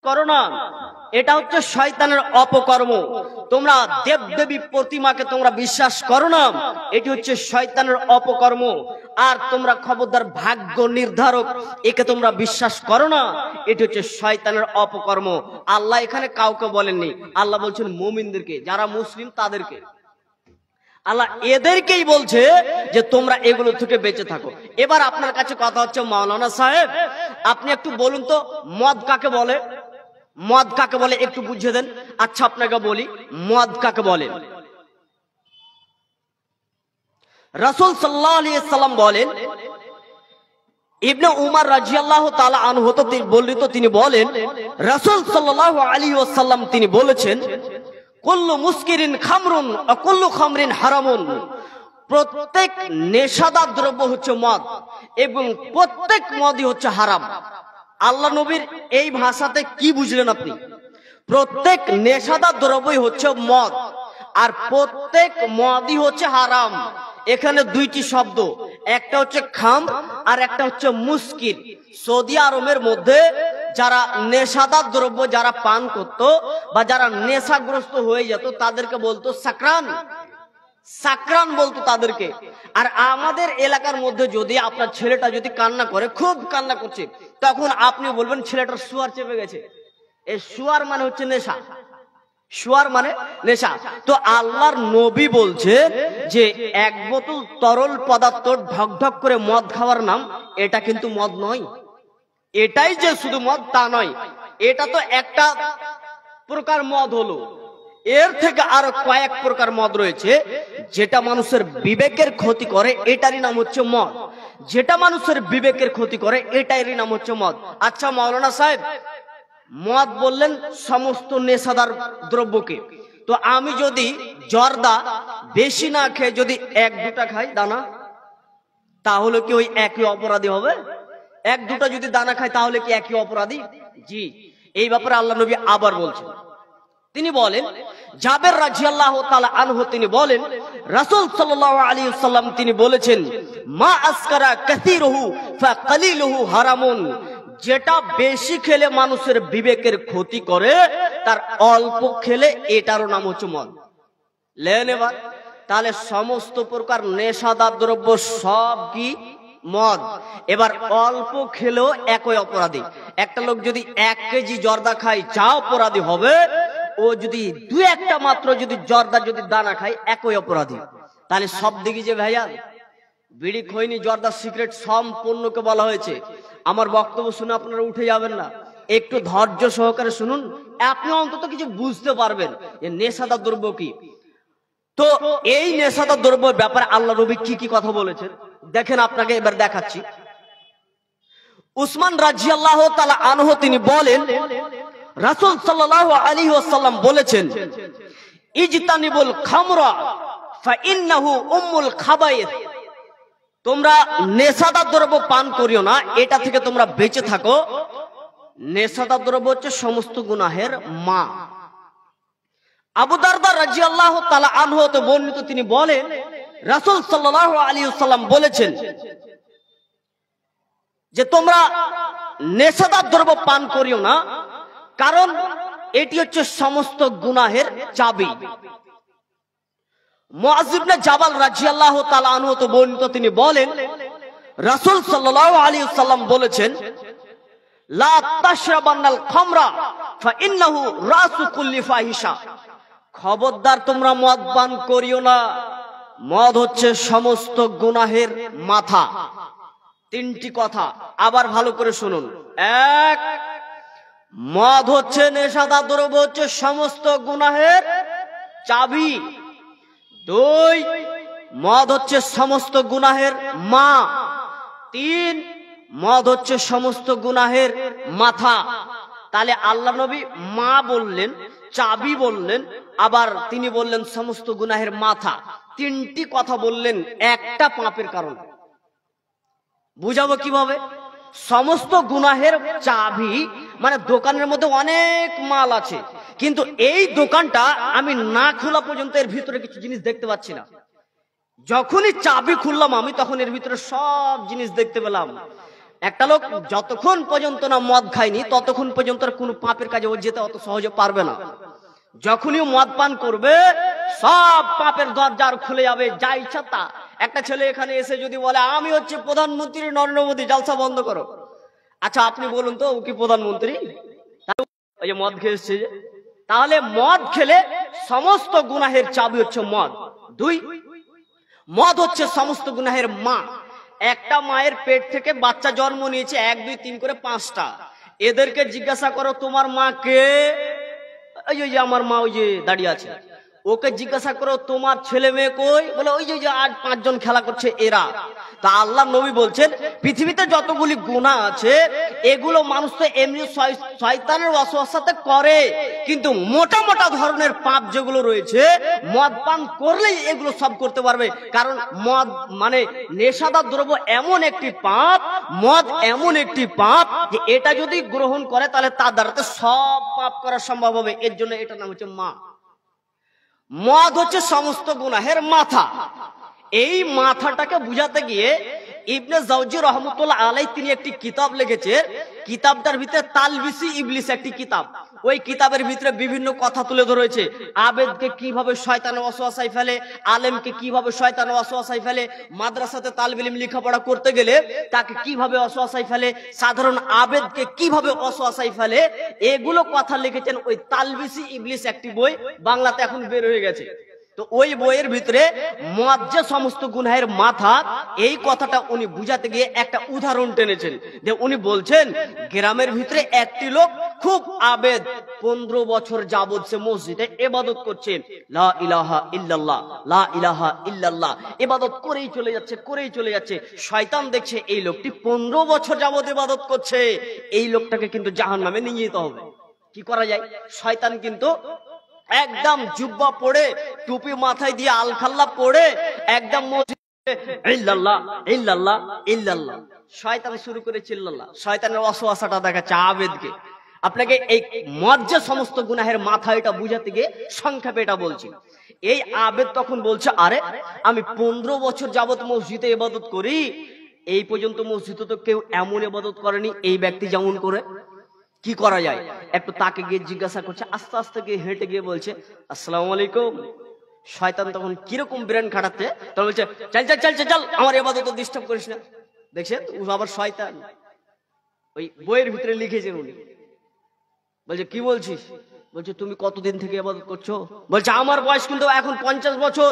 করো না, এটা হচ্ছে শয়তানের অপকর্ম। তোমরা দেব দেবী প্রতিমাকে তোমরা বিশ্বাস করো না, এটি হচ্ছে শয়তানের অপকর্ম। আর তোমরা খবরদার ভাগ্য নির্ধারক একে তোমরা বিশ্বাস করো না, এটি হচ্ছে শয়তানের অপকর্ম। আল্লাহ এখানে কাউকে বলেননি, আল্লাহ বলছেন মুমিনদেরকে, যারা মুসলিম তাদেরকে। আল্লাহ এদেরকেই বলছে যে তোমরা এগুলো থেকে বেঁচে থাকো। এবার আপনার কাছে কথা হচ্ছে, মাওলানা সাহেব আপনি একটু বলুন তো মদ কাকে বলে? মদ কাকে বলে একটু বুঝিয়ে দেন। আচ্ছা আপনাকে বলি মদ কাকে বলে। রাসূল সাল্লাল্লাহু আলাইহি সাল্লাম বলেন, ইবনে উমর রাদিয়াল্লাহু তাআলা আনহু তিনি বলেন, রাসূল সাল্লাল্লাহু আলাইহি ওয়াসাল্লাম তিনি বলেছেন, কুল্লু মুসকিরিন খামরুন ওয়া কুল্লু খামরিন হারামুন। প্রত্যেক নেশাদার দ্রব্য হচ্ছে মদ এবং প্রত্যেক মদই হচ্ছে হারাম। আল্লাহ নবীর এই ভাষাতে কি বুঝলেন আপনি? প্রত্যেক নেশাদার দ্রব্যই হচ্ছে মদ আর প্রত্যেক মদই হচ্ছে হারাম। এখানে দুইটি শব্দ, একটা হচ্ছে খামর আর একটা হচ্ছে মুস্কির। সৌদি আরবের মধ্যে যারা নেশাদার দ্রব্য যারা পান করত বা যারা নেশাগ্রস্ত হয়ে যেত তাদেরকে বলতো সাকরান, সাকরান বলতো তাদেরকে। আর আমাদের এলাকার মধ্যে যদি আপনার ছেলেটা যদি কান্না করে, খুব কান্না করছে, তখন আপনি বলবেন ছেলেটার সুয়ার চেপে গেছে। এই সুয়ার মানে হচ্ছে নেশা, সুয়ার মানে নেশা। তো আল্লাহর নবী বলছে যে এক বোতল তরল পদার্থ ঢকঢক করে মদ খাওয়ার নাম, এটা কিন্তু মদ নয়। এটাই যে শুধু মদ তা নয়, এটা তো একটা প্রকার মদ হলো, এর থেকে আরো কয়েক প্রকার মদ রয়েছে যেটা মানুষের বিবেকের ক্ষতি করে, এটারই নাম হচ্ছে মদ। যেটা মানুষের বিবেকের ক্ষতি করে এটারই নাম হচ্ছে মদ। আচ্ছা মাওলানা সাহেব, মদ বললেন সমস্ত নেশাদার দ্রব্যকে, তো আমি যদি জর্দা বেশি না খেয়ে যদি এক দুটা খাই দানা, তাহলে কি ওই একই অপরাধী হবে? এক দুটা যদি দানা খাই তাহলে কি একই অপরাধী? জি। এই ব্যাপারে আল্লাহ নবী আবার বলছেন, তিনি বলেন, জাবের রাদিয়াল্লাহু তাআলা আনহু তিনি বলেন, রাসূল সাল্লাল্লাহু আলাইহি ওয়াসাল্লাম তিনি বলেছেন, মা আসকারা কাসীরুহু ফাকালিলুহু হারামুন। যেটা বেশি খেলে মানুষের বিবেকের ক্ষতি করে, তার অল্প খেলে এটারও নাম হচ্ছে মদ। লেন এবার তাহলে সমস্ত প্রকার নেশাদার দ্রব্য সব কি? মদ। এবার অল্প খেলেও একই অপরাধী। একটা লোক যদি 1 কেজি জর্দা খায় যা অপরাধী হবে, ও যদি 2-1টা মাত্র যদি জর্দা যদি দানা খায় একই অপরাধী। তাহলে সব দিকে যে ভাইয়া বিড়ি খৈনি জর্দা সিগারেট সম্পূর্ণকে বলা হয়েছে। আমার বক্তব্য শুনে আপনারা উঠে যাবেন না, একটু ধৈর্য সহকারে শুনুন, আপনি অন্তত কিছু বুঝতে পারবেন যে নেশাদার দ্রব্য কি। তো এই নেশাদার দ্রব্যের ব্যাপারে আল্লাহ নবী কি কি কথা বলেছেন দেখেন, আপনাকে এবার দেখাচ্ছি। উসমান রাদিয়াল্লাহু তাআলা আনহু তিনি বলেন, রাসূল সাল্লাল্লাহু আলাইহি ওয়াসাল্লাম বলেছেন, ইজতানিবুল খামরা ফাইন্নাহু উম্মুল খাবায়েস। তোমরা নেশাদার দ্রব্য পান করিও না, এটা থেকে তোমরা বেঁচে থাকো। নেশাদার দ্রব্য হচ্ছে সমস্ত গুনাহের মা। আবু দারদা রাদিয়াল্লাহু তাআলা আনহু হতে বর্ণিত, তিনি বলেন, রাসূল সাল্লাল্লাহু আলাইহি ওয়াসাল্লাম বলেছেন যে তোমরা নেশাদার দ্রব্য পান করিও না, কারণ এটি হচ্ছে সমস্ত গুনাহের চাবি। মুআয ইবনে জাবাল রাদিয়াল্লাহু তাআলা আনহু হতে বর্ণিত, তিনি বলেন, রাসূল সাল্লাল্লাহু আলাইহি ওয়াসাল্লাম বলেছেন, লা তাশরাবান্নাল খামরা ফাইন্নাহু রাসু কুল্লি ফাহিশা। খবরদার তোমরা মদ পান করিও না, মদ হচ্ছে সমস্ত গুনাহের মাথা। 3টি কথা আবার ভালো করে শুনুন। 1, মদ হচ্ছে নেশাদার দ্রব্য, হচ্ছে সমস্ত গুনাহের চাবি। 2, মদ হচ্ছে সমস্ত গুনাহের মা। 3, মদ হচ্ছে সমস্ত গুনাহের মাথা। তাহলে আল্লাহ নবী মা বললেন, চাবি বললেন, আবার তিনি বললেন সমস্ত গুনাহের মাথা। 3টি কথা বললেন একটা পাপের কারণ। বুঝাবো কিভাবে? সমস্ত গুনাহের চাবি মানে দোকানের মধ্যে অনেক মাল আছে, কিন্তু এই দোকানটা আমি না খোলা পর্যন্ত এর ভিতরে কিছু জিনিস দেখতে পাচ্ছি না। যখনই চাবি খুললাম আমি, তখন এর ভিতরে সব জিনিস দেখতে পেলাম। একটা লোক যতক্ষণ পর্যন্ত না মদ খায়নি ততক্ষণ পর্যন্ত কোনো পাপের কাজে ও যেতে অত সহজে পারবে না। যখনই মদ পান করবে সব পাপের দরজার খুলে যাবে, যা ইচ্ছা তা। একটা ছেলে এখানে এসে যদি বলে আমি হচ্ছে প্রধানমন্ত্রী নরেন্দ্র মোদী, জালসা বন্ধ করো। আচ্ছা আপনি বলুন তো ও কি প্রধানমন্ত্রী? ওই যে মদ খেয়ে এসছে। তাহলে মদ খেলে সমস্ত গুনাহের চাবি হচ্ছে মদ। দুই, মদ হচ্ছে সমস্ত গুনাহের মা। একটা মায়ের পেট থেকে বাচ্চা জন্ম নিয়েছে 1 2 3 করে 5টা। এদেরকে জিজ্ঞাসা করো তোমার মা কে? ওই যে আমার মা ওই যে দাঁড়িয়ে আছে। ওকে জিজ্ঞাসা করো তোমার ছেলে মেয়ে কই? বলে ওই যে আজ 5 জন খেলা করছে এরা। তা আল্লাহ নবী বলছেন পৃথিবীতে যতগুলি গুনাহ আছে এগুলো মানুষ তো এমনি শয়তানের ওয়াসওয়াসাতে করে, কিন্তু মোটা মোটা ধরনের পাপ যেগুলো রয়েছে মদ পান করলেই এগুলো সব করতে পারবে। কারণ মদ মানে নেশাদার দ্রব্য এমন একটি পাপ, মদ এমন একটি পাপ যে এটা যদি গ্রহণ করে তাহলে তার দ্বারাতে সব পাপ করা সম্ভব হবে। এর জন্য এটার নাম হচ্ছে মা। মদ হচ্ছে সমস্ত গুনাহের মাথা। এই মাথাটাকে বুঝাতে গিয়ে ইবনে জাওজি রহমতুল্লাহ আলাইহি তিনি একটি কিতাব লিখেছেন। কিতাবটার ভিতরে তালবিসি ইবলিস একটি কিতাব। ওই কিতাবের ভিতরে বিভিন্ন কথা তুলে ধরেছে। আবেদকে কিভাবে শয়তানের ওয়াসওয়াসায় ফেলে, আলেমকে কিভাবে শয়তানের ওয়াসওয়াসায় ফেলে, মাদ্রাসাতে তালিব ইলম লেখাপড়া করতে গেলে তাকে কিভাবে ওয়াসওয়াসায় ফেলে, সাধারণ আবেদকে কিভাবে ওয়াসওয়াসায় ফেলে, এগুলো কথা লিখেছেন ওই তালবিসি ইবলিস একটি বই, বাংলাতে এখন বের হয়ে গেছে। তো ওই বইয়ের ভিতরে মদ যে সমস্ত গুনাহের মাথা, এই কথাটা উনি বুঝাতে গিয়ে একটা উদাহরণ টেনেছেন। যে উনি বলছেন গ্রামের ভিতরে একটি লোক খুব আবেদ, 15 বছর যাবত সে মসজিদে ইবাদত করছে, লা ইলাহা ইল্লাল্লাহ লা ইলাহা ইল্লাল্লাহ ইবাদত করেই চলে যাচ্ছে। শয়তান দেখছে এই লোকটি 15 বছর যাবত ইবাদত করছে, এই লোকটাকে কিন্তু জাহান্নামে নিয়ে যেতে হবে। কি করা যায়? শয়তান কিন্তু একদম জুব্বা পড়ে, টুপি মাথায় দিয়ে আলখাল্লা পড়ে একদম মসজিদে ইল্লাল্লাহ ইল্লাল্লাহ ইল্লাল্লাহ শয়তান শুরু করে চিল্লাল্লাহ। শয়তানের ওয়াসওয়াসাটা দেখাচ্ছে আবেদকে। আপনাকে এই মদ যে সমস্ত গুনাহের মাথা এটা বুঝাতে গিয়ে সংক্ষেপে এটা বলছি। এই আবেদ তখন বলছে আরে আমি 15 বছর যাবত মসজিদে ইবাদত করি, এই পর্যন্ত মসজিদে তো কেউ এমন ইবাদত করেনি এই ব্যক্তি যেমন করে। কি করা যায়? একটু তাকে গিয়ে জিজ্ঞাসা করছে, আস্তে আস্তে গিয়ে হেঁটে গিয়ে বলছে আসসালামু আলাইকুম। শয়তান তখন কিরকম ব্রেন খাটাচ্ছে, তখন বলছে চল চল চল চল আমার ইবাদত ডিস্টার্ব করিস না। দেখছেন ও আবার শয়তান। ওই বইয়ের ভিতরে লিখেছেন উনি। বলছে কি বলছিস? বলছে তুমি কতদিন থেকে ইবাদত করছো? বলছে আমার বয়স কিন্তু এখন 50 বছর।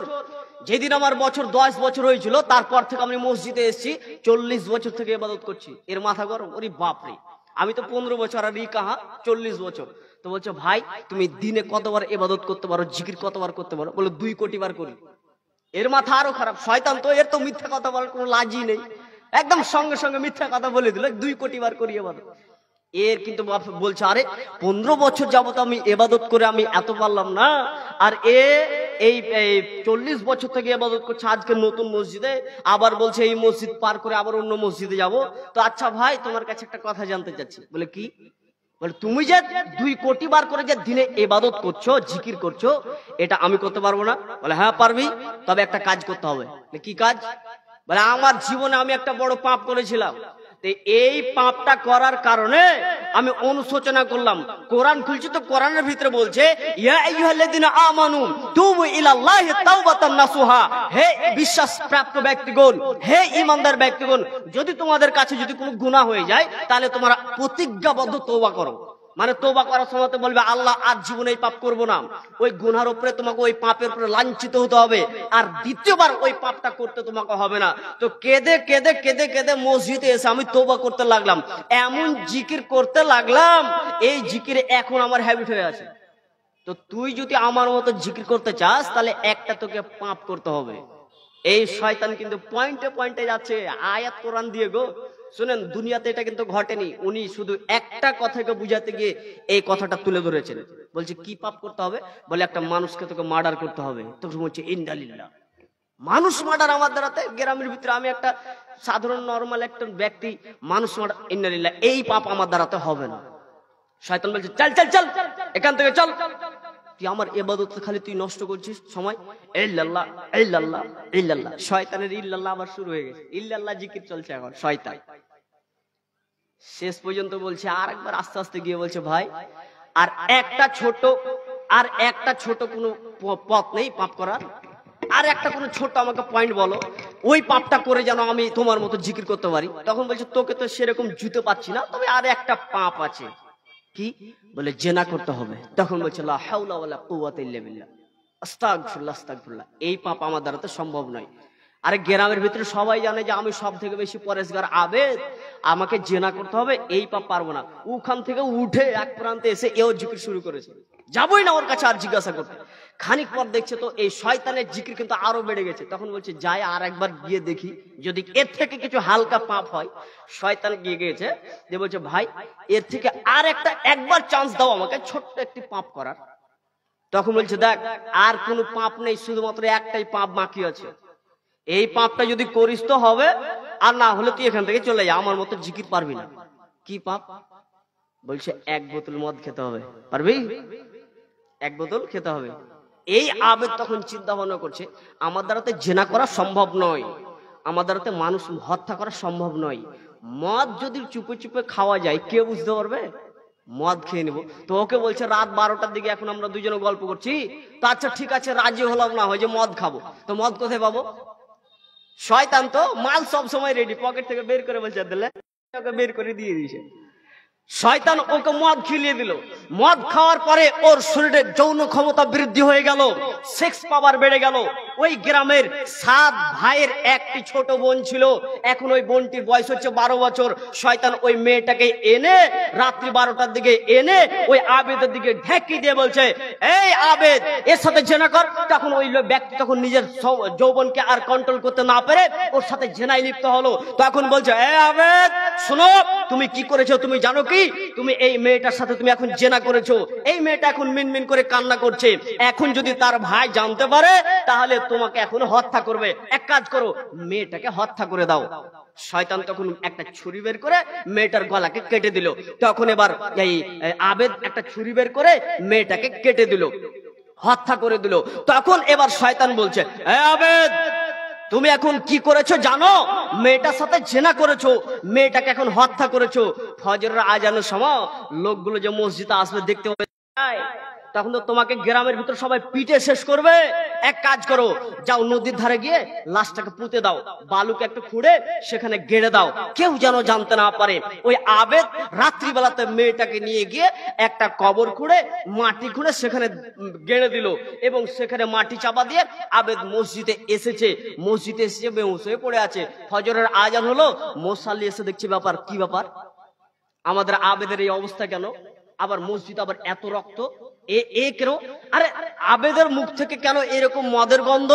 যেদিন আমার বছর 10 বছর হয়েছিল তারপর থেকে আমি মসজিদে এসেছি, 40 বছর থেকে ইবাদত করছি। এর মাথা গরম। ওরে বাপরে, আমি তো 15 বছর আর ই কাহা 40 বছর। তো বলছে ভাই তুমি দিনে কতবার ইবাদত করতে পারো, জিকির কতবার করতে পারো? বলে 2 কোটি বার করি। এর মাথা আরো খারাপ। শয়তান তো এর তো মিথ্যা কথা বলার কোনো লাজই নেই, একদম সঙ্গে সঙ্গে মিথ্যা কথা বলে দিল, 2 কোটি বার করি ইবাদত। এর কিন্তু বলছে আরে 15 বছর যাবত আমি ইবাদত করে আমি এত পারলাম না, আর এই 40 বছর থেকে ইবাদত করছে আজকে নতুন মসজিদে, আবার বলছে এই মসজিদ পার করে আবার অন্য মসজিদে যাব। তো আচ্ছা ভাই তোমার কাছে একটা কথা জানতে চাচ্ছি। বলে কি? বলে তুমি যে 2 কোটি বার করে যে দিনে ইবাদত করছো, জিকির করছো, এটা আমি করতে পারবো না? বলে হ্যাঁ পারবি, তবে একটা কাজ করতে হবে। কি কাজ? বলে আমার জীবনে আমি একটা বড় পাপ করেছিলাম, এই পাপটা করার কারণে আমি অনুশোচনা করলাম। কোরআন খুলছি তো কোরআনের ভিতরে বলছে ইয়া আইয়ুহাল্লাযিনা আমানু তুবু ইলাল্লাহি তাওবাতান নাসুহা। হে বিশ্বাস প্রাপ্ত ব্যক্তিগণ, হে ঈমানদার ব্যক্তিগণ, যদি তোমাদের কাছে যদি কোনো গুনাহ হয়ে যায় তাহলে তোমরা প্রতিজ্ঞাবদ্ধ তওবা করো। মানে তওবা করার সময় তো বলবে আল্লাহ আজ জীবনে এই পাপ করব না। ওই গুনার উপরে তোমাকে ওই পাপের উপরে লাঞ্ছিত হতে হবে, আর দ্বিতীয়বার ওই পাপটা করতে তোমাকে হবে না। তো কেঁদে কেঁদে কেঁদে কেঁদে মসজিদে এসে আমি তওবা করতে লাগলাম, এমন জিকির করতে লাগলাম, এই জিকিরে এখন আমার হ্যাবিট হয়ে আছে। তো তুই যদি আমার মতো জিকির করতে চাস তাহলে একটা তোকে পাপ করতে হবে। এই শয়তান কিন্তু পয়েন্টে পয়েন্টে যাচ্ছে আয়াত কোরআন দিয়ে গো। শুনেন দুনিয়াতে এটা কিন্তু ঘটেনি, উনি শুধু একটা কথাকে বুঝাতে গিয়ে এই কথাটা তুলে ধরেছেন। বলছে কি পাপ করতে হবে? বলে একটা মানুষকে তোকে মার্ডার করতে হবে। তখন বলছে ইন্নালিল্লাহ, মানুষ মার্ডার আমার দ্বারাতে, গ্রামের ভিতরে আমি একটা সাধারণ নরমাল একটা ব্যক্তি, মানুষ মার্ডার, ইন্নালিল্লাহ, এই পাপ আমার দ্বারাতে হবে না। শয়তান বলছে চল চল চল এখান থেকে চল, তুই আমার ইবাদত খালি তুই নষ্ট করছিস সময়। ইল্লাল্লাহ ইল্লাল্লাহ ইল্লাল্লাহ, শয়তানের ইল্লাল্লাহ আবার শুরু হয়ে গেছে। ইল্লাল্লাহ জিকির চলছে এখন। শয়তান শেষ পর্যন্ত বলছে, আর একবার আস্তে আস্তে গিয়ে বলছে, ভাই আর একটা ছোট কোনো পথ নেই পাপ করার? আর একটা কোনো ছোট আমাকে পয়েন্ট বলো, ওই পাপটা করে যেন আমি তোমার মতো জিকির করতে পারি। তখন বলছে, তোকে তো সেরকম জুতে পাচ্ছি না, তবে আর একটা পাপ আছে। কি? বলে জেনা করতে হবে। তখন বলছে, লা হাওলা ওয়ালা কুওয়াতা ইল্লা বিল্লাহ, আস্তাগফিরুল্লাহ আস্তাগফিরুল্লাহ, এই পাপ আমার দ্বারা তো সম্ভব নয়। আরে গ্রামের ভিতরে সবাই জানে যে আমি সব থেকে বেশি পরেশগার আবেদ, আমাকে জেনা করতে হবে, এই পাপ পারবো না। ওখান থেকে উঠে এক প্রান্তে এসে এও জিকির শুরু করেছে, যাবই না ওর কাছে আর জিজ্ঞাসা করতে। খানিক পর দেখছে তো এই শয়তানের জিকির কিন্তু আরো বেড়ে গেছে। তখন বলছে, যাই আর একবার গিয়ে দেখি যদি এর থেকে কিছু হালকা পাপ হয়। শয়তান গিয়ে গিয়েছে, যে বলছে, ভাই এর থেকে আর একবার চান্স দাও আমাকে ছোট্ট একটি পাপ করার। তখন বলছে, দেখ আর কোনো পাপ নেই, শুধুমাত্র একটাই পাপ বাকি আছে, এই পাপটা যদি করিস তো হবে, আর না হলে তুই এখান থেকে চলে যা, আমার মতো জিকির পারবি না। কি পাপ? বলছে, এক বোতল মদ খেতে হবে। পারবি? এক বোতল খেতে হবে। এই আবেদ তখন চিন্তা ভাবনা করছে, আমার দ্বারাতে জেনা করা সম্ভব নয়, আমার দ্বারাতে মানুষ হত্যা করা সম্ভব নয়, মদ যদি চুপে চুপে খাওয়া যায় কে বুঝতে পারবে? মদ খেয়ে নিব। তো ওকে বলছে, রাত 12টার দিকে এখন আমরা দুজনে গল্প করছি, তো আচ্ছা ঠিক আছে রাজি হলাম না হয় যে মদ খাবো, তো মদ কোথায় পাবো? শয়তান তো মাল সব সময় রেডি, পকেট থেকে বের করে বলছে, দিলে ওকে বের করে দিয়ে দিয়েছে। শয়তান ওকে মদ খিলিয়ে দিল। মদ খাওয়ার পরে ওর শরীরে যৌন ক্ষমতা বৃদ্ধি হয়ে গেল, সেক্স পাওয়ার বেড়ে গেল। ওই গ্রামের 7 ভাইয়ের একটি ছোট বোন ছিল, এখন ওই বোনটির বয়স হচ্ছে 12 বছর। শয়তান ওই মেয়েটাকে এনে রাত্রি 12টার দিকে এনে ওই আবেদের দিকে ঢেকি দিয়ে বলছে, এই আবেদ এর সাথে জেনা কর। তখন ওই ব্যক্তি তখন নিজের যৌবনকে আর কন্ট্রোল করতে না পেরে ওর সাথে জেনায় লিপ্ত হলো। তখন বলছে, এই আবেদ শোনো, তুমি কি করেছো তুমি জানো কি? তুমি এই মেয়েটার সাথে তুমি এখন জেনা করেছো। এই মেয়েটা এখন মিনমিন করে কান্না করছে, এখন যদি তার ভাই জানতে পারে তাহলে তোমাকে এখন হত্যা করবে। এক কাজ করো, মেয়েটাকে হত্যা করে দাও। শয়তান তখন একটা ছুরি বের করে মেয়েটার গলাকে কেটে দিল। তখন এবার এই আবেদ একটা ছুরি বের করে মেয়েটাকে কেটে দিল, হত্যা করে দিল। তখন এবার শয়তান বলছে, এই আবেদ তুমি এখন কি করেছো জানো? মেয়েটার সাথে জেনা করেছো, মেয়েটাকে এখন হত্যা করেছো। ফজরের আজানের সময় লোকগুলো যে মসজিদে আসবে দেখতে পাবে, তখন তো তোমাকে গ্রামের ভিতর সবাই পিটে শেষ করবে। এক কাজ করো, যাও নদীর ধারে গিয়ে লাশটাকে পুঁতে দাও, বালুকে একটু খুঁড়ে সেখানে গেড়ে দাও, কেউ যেন জানতে না পারে। ওই আবেদ রাত্রিবেলাতে মেয়েটাকে নিয়ে গিয়ে একটা কবর খুঁড়ে মাটি খুঁড়ে সেখানে গেড়ে দিল, এবং সেখানে মাটি চাপা দিয়ে আবেদ মসজিদে এসেছে। মসজিদে এসে বেহুশ হয়ে পড়ে আছে। ফজরের আজান হলো, মুসাল্লি এসে দেখছে, ব্যাপার কি ব্যাপার, আমাদের আবেদের এই অবস্থা কেন? আবার মসজিদ আবার এত রক্ত, এ কেন? আরে আবেদের মুখ থেকে কেন এরকম মদের গন্ধ?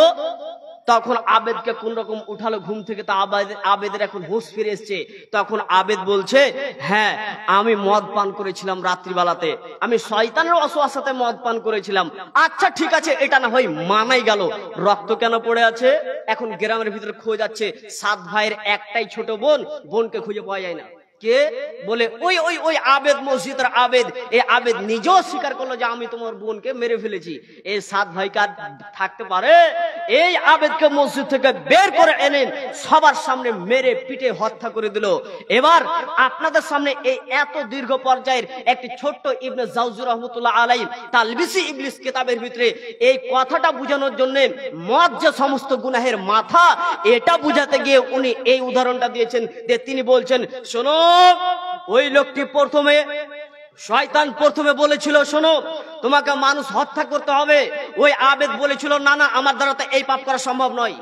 তখন আবেদকে কোন রকম উঠালো ঘুম থেকে, তা আবেদের এখন হুঁশ ফিরে এসছে। তখন আবেদ বলছে, হ্যাঁ আমি মদ পান করেছিলাম রাত্রিবেলাতে, আমি শয়তানের ওয়াসওয়াসাতে মদ পান করেছিলাম। আচ্ছা ঠিক আছে, এটা না হয় মানাই গেল, রক্ত কেন পড়ে আছে? এখন গ্রামের ভিতরে খোঁজ যাচ্ছে, 7 ভাইয়ের একটাই ছোট বোন, বোনকে খুঁজে পাওয়া যায় না। কে? বলে ওই ওই ওই আবেদ, মসজিদের আবেদ। এই আবেদ নিজেও স্বীকার করলো যে আমি তোমার বোনকে মেরে ফেলেছি। এই 7 ভাই কার থাকতে পারে? এই আবেদকে মসজিদ থেকে বের করে এনেন, সবার সামনে মেরে পিটে হত্যা করে দিল। এবার আপনাদের সামনে এই এত দীর্ঘ পর্যায়ের একটি ছোট্ট ইবনে জাওজি রাহমাতুল্লাহ আলাইহি তালবিসি ইবলিস কিতাবের ভিতরে এই কথাটা বোঝানোর জন্য, মদ যে সমস্ত গুনাহের মাথা, এটা বুঝাতে গিয়ে উনি এই উদাহরণটা দিয়েছেন। যে তিনি বলছেন, শোনো ওই লোকটি শয়তান প্রথমে বলেছিল, শোনো তোমাকে মানুষ হত্যা করতে হবে। ওই আবেদ বলেছিল, না না আমার দ্বারা তো এই পাপ করা সম্ভব নয়।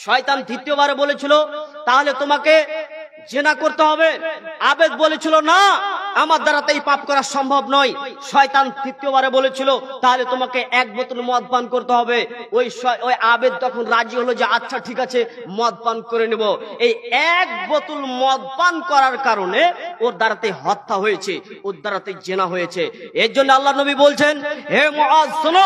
শয়তান দ্বিতীয়বারে বলেছিল, তাহলে তোমাকে জেনা করতে হবে। আবেদ বলেছিল, না আমার দ্বারা তো এই পাপ করা সম্ভব নয়। শয়তান তৃতীয়বারে বলেছিল, তাহলে তোমাকে 1 বোতল মদ পান করতে হবে। ওই আবেদ তখন রাজি হলো যে আচ্ছা ঠিক আছে মদ পান করে নেব। এই 1 বোতল মদ পান করার কারণে ওর দ্বারাতে হত্যা হয়েছে, ওর দ্বারাতে জেনা হয়েছে। এর জন্য আল্লাহ নবী বলছেন, হে মুআজ শোনো,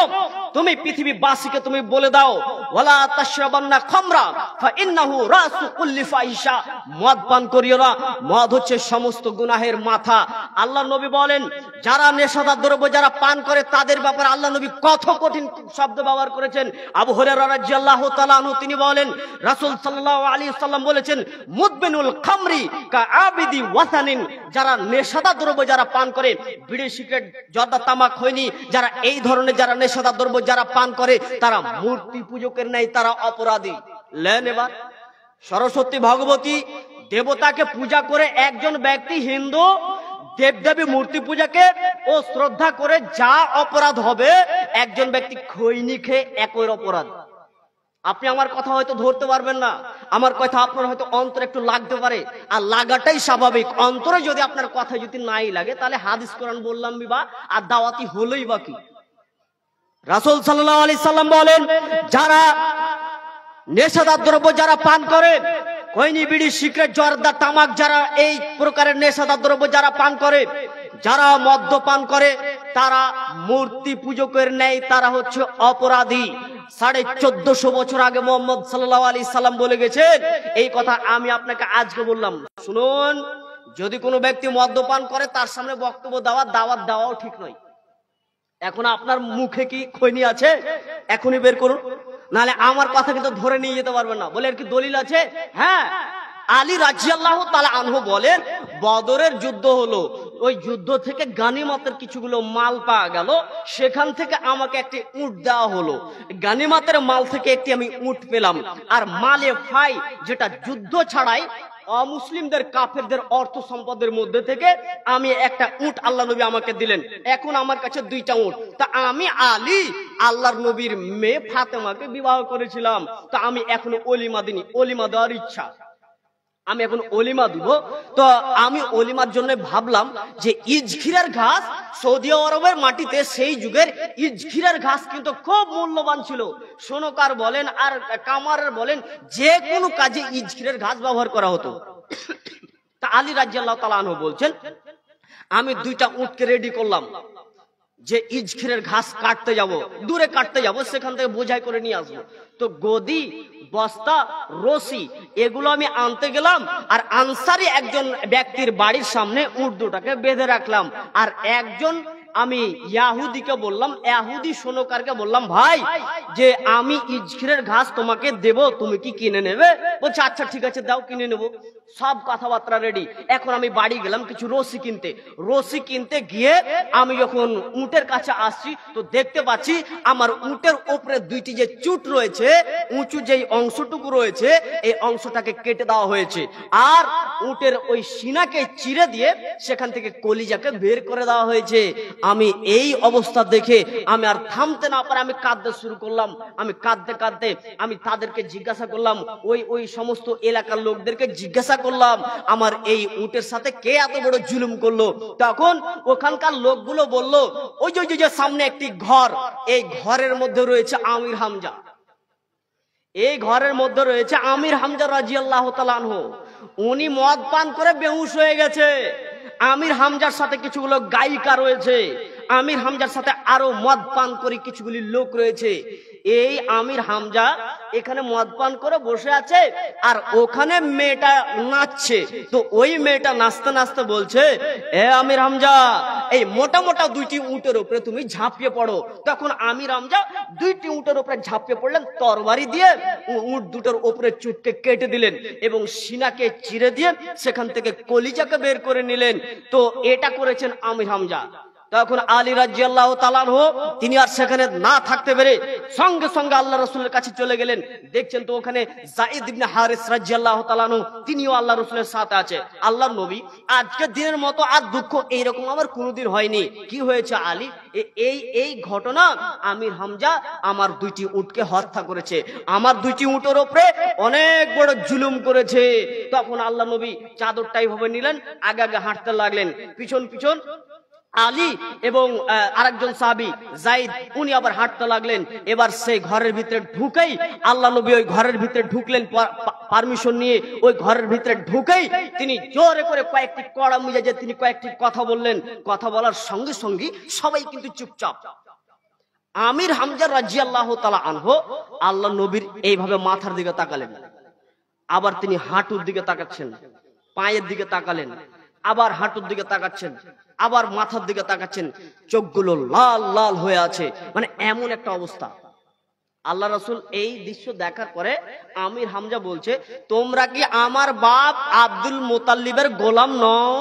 তুমি পৃথিবীবাসীকে তুমি বলে দাও, ওয়ালা তাশরাবান্না খামরা ফাইন্নাহু রাসু কুল্লি ফাহিশা, মদ পান করিও না, মদ হচ্ছে সমস্ত গুনাহের মাথা। আল্লাহ নবী বলেন, যারা নেশাদার দ্রব্য যারা পান করে তাদের ব্যাপারে আল্লাহ নবী কত কঠিন শব্দ ব্যবহার করেছেন। আবু হুরায়রা রাদিয়াল্লাহু তাআলা আনহু তিনি বলেন, রাসূল সাল্লাল্লাহু আলাইহি ওয়াসাল্লাম বলেছেন, মুদবিনুল খামরি কাআবিদি ওয়াসানিন, যারা নেশাদার দ্রব্য যারা পান করে, বিড়ি সিগারেট জর্দা তামাক খৈনি, যারা এই ধরনের যারা নেশাদার দ্রব্য যারা পান করে তারা মূর্তি পূজকের ন্যায় তারা অপরাধী। লেন এবার সরস্বতী ভগবতী দেবতাকে পূজা করে একজন ব্যক্তি হিন্দু দেবদেবী মূর্তি পূজাকে ও শ্রদ্ধা করে যা অপরাধ হবে, একজন ব্যক্তি খৈনি খেয়ে একই অপরাধ। আপনি আমার কথা হয়তো ধরতে পারবেন না, আমার কথা আপনার হয়তো অন্তরে একটু লাগতে পারে, আর লাগাটাই স্বাভাবিক। অন্তরে যদি আপনার কথা যদি নাই লাগে তাহলে হাদিস কোরআন বললাম বা আর দাওয়াতি হলোই বা কি। রাসূল সাল্লাল্লাহু আলাইহি সাল্লাম বলেন, যারা নেশাদার দ্রব্য যারা পান করে, খৈনি বিড়ি সিগারেট জর্দা তামাক, যারা এই প্রকারের নেশাদার দ্রব্য যারা পান করে, যারা মদ্যপান করে, তারা মূর্তি পূজকের ন্যায় তারা হচ্ছে অপরাধী। 1450 বছর আগে মুহাম্মদ সাল্লাল্লাহু আলাইহি সাল্লাম বলে গেছেন, এই কথা আমি আপনাকে আজকে বললাম। শুনুন, যদি কোনো ব্যক্তি মদ্যপান করে তার সামনে বক্তব্য দাওয়াত দেওয়াও ঠিক নয়। এখন আপনার মুখে কি খৈনি আছে? এখনই বের করুন, নাহলে আমার কথা কিন্তু ধরে নিয়ে যেতে পারবেন না। বলে এর কি দলিল আছে? হ্যাঁ, আলী রাদিয়াল্লাহু তাআলা আনহু বলেন, বদরের যুদ্ধ হলো, ওই যুদ্ধ থেকে গানিমাতের কিছুগুলো মাল পাওয়া গেল, সেখান থেকে আমাকে একটি উট দেওয়া হলো। গানিমাতের মাল থেকে একটি আমি উট পেলাম, আর মালে ফাই যেটা যুদ্ধ ছাড়াই অমুসলিমদের কাফেরদের অর্থ সম্পদের মধ্যে থেকে আমি একটা উট আল্লাহ নবী আমাকে দিলেন। এখন আমার কাছে 2টা উট। তা আমি আলী আল্লাহর নবীর মেয়ে ফাতেমাকে বিবাহ করেছিলাম, তা আমি এখনো অলিমা দিনি, অলিমা দেওয়ার ইচ্ছা, আমি এখন অলিমা দিব। তো আমি অলিমার জন্য ভাবলাম যে ইজখিরের ঘাস, সৌদি আরবের মাটিতে সেই যুগের ইজখিরের ঘাস কিন্তু খুব মূল্যবান ছিল। সোনকার বলেন আর কামারের বলেন, যে কোনো কাজে ইজখিরের ঘাস ব্যবহার করা হতো। তা আলী রাদিয়াল্লাহু তাআলা আনহু বলছেন, আমি 2টা উটকে রেডি করলাম যে ইজখিরের ঘাস কাটতে যাব, দূরে কাটতে যাব, সেখান থেকে বোঝাই করে নিয়ে আসবো। তো গদি, বস্তা, রশি এগুলো আমি আনতে গেলাম, আর আনসারি একজন ব্যক্তির বাড়ির সামনে উট দুটাকে বেঁধে রাখলাম। আর একজন আমি ইয়াহুদিকে বললাম, ইয়াহুদি সোনকারকে বললাম, ভাই যে আমি ইজখিরের ঘাস তোমাকে দেব, তুমি কি কিনে নেবে? বলছে আচ্ছা ঠিক আছে দাও, কিনে নেব। সব কথাবার্তা রেডি। এখন আমি বাড়ি গেলাম কিছু রশি কিনতে গিয়ে আমি যখন উটের কাছে আসছি, তো দেখতে পাচ্ছি আমার উটের উপরে 2টি যে চুট রয়েছে, উঁচু যেই অংশটুকু রয়েছে, এই অংশটাকে কেটে দেওয়া হয়েছে, আর উটের ওই সিনাকে চিরে দিয়ে সেখান থেকে কলিজাকে বের করে দেওয়া হয়েছে। আমি এই অবস্থা দেখে আমি আর থামতে না পারে আমি কাঁদতে শুরু করলাম। আমি কাঁদতে আমি তাদেরকে জিজ্ঞাসা করলাম, ওই সমস্ত এলাকার লোকদেরকে জিজ্ঞাসা করলাম, আমার এই উটের সাথে কে এত বড় জুলুম করলো? তখন ওখানকার লোকগুলো বলল, ওই যে সামনে একটি ঘর, এই ঘরের মধ্যে রয়েছে আমির হামজা, এই ঘরের মধ্যে রয়েছে আমির হামজা রাদিয়াল্লাহু তাআলা আনহু। উনি মদ পান করে বেহুশ হয়ে গেছে। আমির হামজার সাথে কিছুগুলো গায়িকা রয়েছে, আমির হামজার সাথে আরো মদ পান করে কিছুগুলি লোক রয়েছে। এই আমির হামজা এখানে মদ পান করে বসে আছে, আর ওখানে মেয়েটা নাচছে। তো ওই মেয়েটা নাচতে নাচতে বলছে, এ আমির হামজা, এই মোটা মোটা 2টি উটের উপরে তুমি ঝাঁপিয়ে পড়ো। তখন আমির হামজা 2টি উটের উপরে ঝাঁপিয়ে পড়লেন, তরবারি দিয়ে উট দুটোর উপরে চুটকে কেটে দিলেন এবং সিনাকে চিরে দিয়ে সেখান থেকে কলিজাকে বের করে নিলেন। তো এটা করেছেন আমির হামজা। তখন আলী রাদিয়াল্লাহু তাআলা আনহু তিনি আর সেখানে না থাকতে পেরে সঙ্গে সঙ্গে আল্লাহ রাসূলের কাছে চলে গেলেন। দেখছেন তো ওখানে যায়েদ ইবনে হারিস রাদিয়াল্লাহু তাআলা আনহু তিনিও আল্লাহ রাসূলের সাথে আছে। আল্লাহর নবী, আজকে দিনের মতো আর দুঃখ এইরকম আমার কোনোদিন হয়নি। কি হয়েছে আলী? এই ঘটনা, আমির হামজা আমার 2টি উটকে হত্যা করেছে, আমার 2টি উটের উপরে অনেক বড় জুলুম করেছে। তখন আল্লাহ নবী চাদরটাই ভাবে নিলেন, আগে আগে হাঁটতে লাগলেন, পিছন পিছন আলী এবং আরেকজন সাহাবী যায়েদ উনি আবার হাঁটতে লাগলেন। এবার সেই ঘরের ভিতরে ঢুকেই আল্লাহ নবী ওই ঘরের ভিতরে ঢুকলেন পারমিশন নিয়ে। ওই ঘরের ভিতরে ঢুকেই তিনি জোরে করে কয়েকটি কড়া মিজাজে তিনি কয়েকটি কথা বললেন। কথা বলার সঙ্গে সঙ্গে সবাই কিন্তু চুপচাপ। আমির হামজা রাদিয়াল্লাহু তাআলা আনহু আল্লাহ নবীর এইভাবে মাথার দিকে তাকালেন, আবার তিনি হাঁটুর দিকে তাকাচ্ছেন, পায়ের দিকে তাকালেন, আবার হাঁটুর দিকে তাকাচ্ছেন, আবার মাথার দিকে তাকাচ্ছেন, চোখগুলো লাল লাল হয়ে আছে, মানে এমন একটা অবস্থা। আল্লাহ রাসূল এই দৃশ্য দেখার পরে আমির হামজা বলছে, তোমরা কি আমার বাপ আব্দুল মুতাল্লিবের গোলাম নও?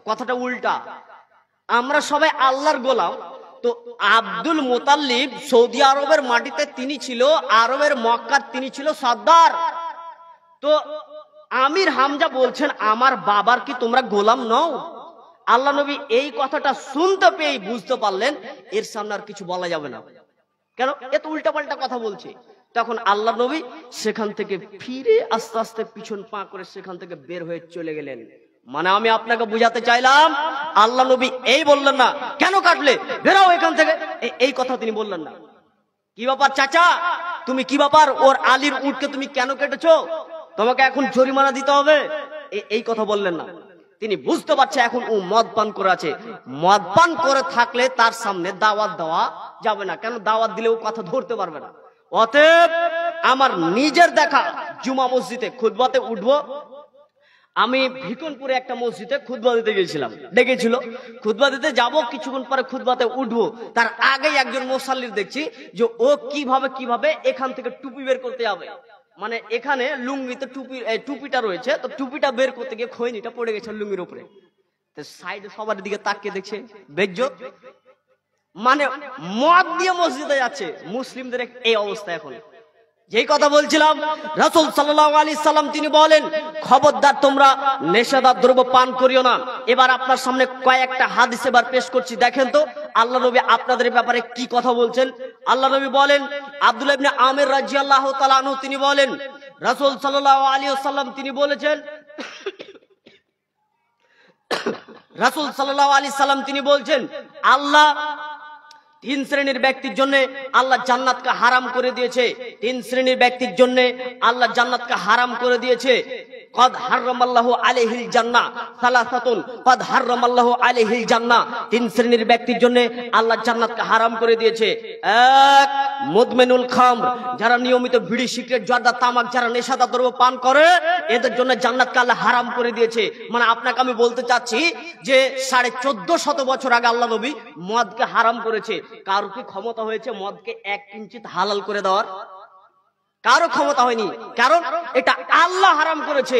কথাটা উল্টা, আমরা সবাই আল্লাহর গোলাম। তো আব্দুল মুতাল্লিব সৌদি আরবের মাটিতে তিনি ছিল, আরবের মক্কার তিনি ছিল সর্দার। তো আমির হামজা বলছেন, আমার বাবার কি তোমরা গোলাম নও? আল্লাহ নবী এই কথাটা শুনতে পেয়ে বুঝতে পারলেন এর সামনে আর কিছু বলা যাবে না, কেন এত উল্টাপাল্টা কথা বলছে। তখন আল্লাহ নবী সেখান থেকে ফিরে আস্তে আস্তে পিছন পা করে সেখান থেকে বের হয়ে চলে গেলেন। মানে আমি আপনাকে বুঝাতে চাইলাম, আল্লাহ নবী এই বললেন না কেন কাটলে, বেরাও এখান থেকে, এই কথা তিনি বললেন না। কি ব্যাপার চাচা, তুমি কি ব্যাপার, ওর আলীর উটকে তুমি কেন কেটেছো, তোমাকে এখন জরিমানা দিতে হবে, এই কথা বললেন না। তিনি বুঝতে পারছে এখন ও মদ পান করে আছে, মদ পান করে থাকলে তার সামনে দাওয়াত দেওয়া যাবে না, কেন দাওয়াত দিলেও কথা ধরতে পারবে না। অতএব আমার নিজের দেখা জুমা মসজিদে খুতবাতে উঠবো। আমি ভিকনপুরে একটা মসজিদে খুতবা দিতে গেছিলাম, ডেকেছিল খুতবা দিতে যাব, কিছুক্ষণ পরে খুতবাতে উঠবো, তার আগেই একজন মুসাল্লির দেখছি যে ও কিভাবে এখান থেকে টুপি বের করতে যাবে, মানে এখানে লুঙ্গিতে টুপিটা রয়েছে, তো টুপিটা বের করতে গিয়ে খৈনিটা পড়ে গেছে লুঙ্গির উপরে। তো সাইডে সবার দিকে তাকিয়ে দেখছে বেজ্জত, মানে মদ দিয়ে মসজিদে যাচ্ছে। মুসলিমদের এই অবস্থা এখন। যেই কথা বলছিলাম, রাসূল সাল্লাল্লাহু আলাইহি সাল্লাম তিনি বলেন, খবরদার তোমরা নেশাদার দ্রব্য পান করিও না। এবার আপনার সামনে কয়েকটা হাদিস এবার পেশ করছি, দেখেন তো আল্লাহ নবী আপনাদের ব্যাপারে কি কথা বলছেন। আল্লাহ নবী বলেন, আব্দুল্লাহ ইবনে আমির রাদিয়াল্লাহু তাআলা আনহু তিনি বলেন, রাসূল সাল্লাল্লাহু আলাইহি ওয়াসাল্লাম তিনি বলেছেন, রাসূল সাল্লাল্লাহু আলাইহি সাল্লাম তিনি বলছেন, আল্লাহ তিন শ্রেণীর ব্যক্তির জন্য আল্লাহ জান্নাতকে হারাম করে দিয়েছে। তিন শ্রেণীর ব্যক্তির জন্য আল্লাহ জান্নাতকে হারাম করে দিয়েছে। কদ হারামাল্লাহু আলাইহিল জান্নাহ সালাসাতুন, কদ হারামাল্লাহু আলাইহিল জান্নাহ, তিন শ্রেণীর ব্যক্তির জন্য আল্লাহ জান্নাতকে হারাম করে দিয়েছে। এক, মুদমিনুল খামর, যারা নিয়মিত বিড়ি সিগারেট জর্দা তামাক যারা নেশাদার দ্রব্য পান করে, এদের জন্য জান্নাতকে আল্লাহ হারাম করে দিয়েছে। মানে আপনাকে আমি বলতে চাচ্ছি যে 1450 বছর আগে আল্লাহ নবী মদকে হারাম করেছে। কারো কি ক্ষমতা হয়েছে মদকে এক কিঞ্চিত হালাল করে দেওয়ার? কারো ক্ষমতা হয়নি, কারণ এটা আল্লাহ হারাম করেছে।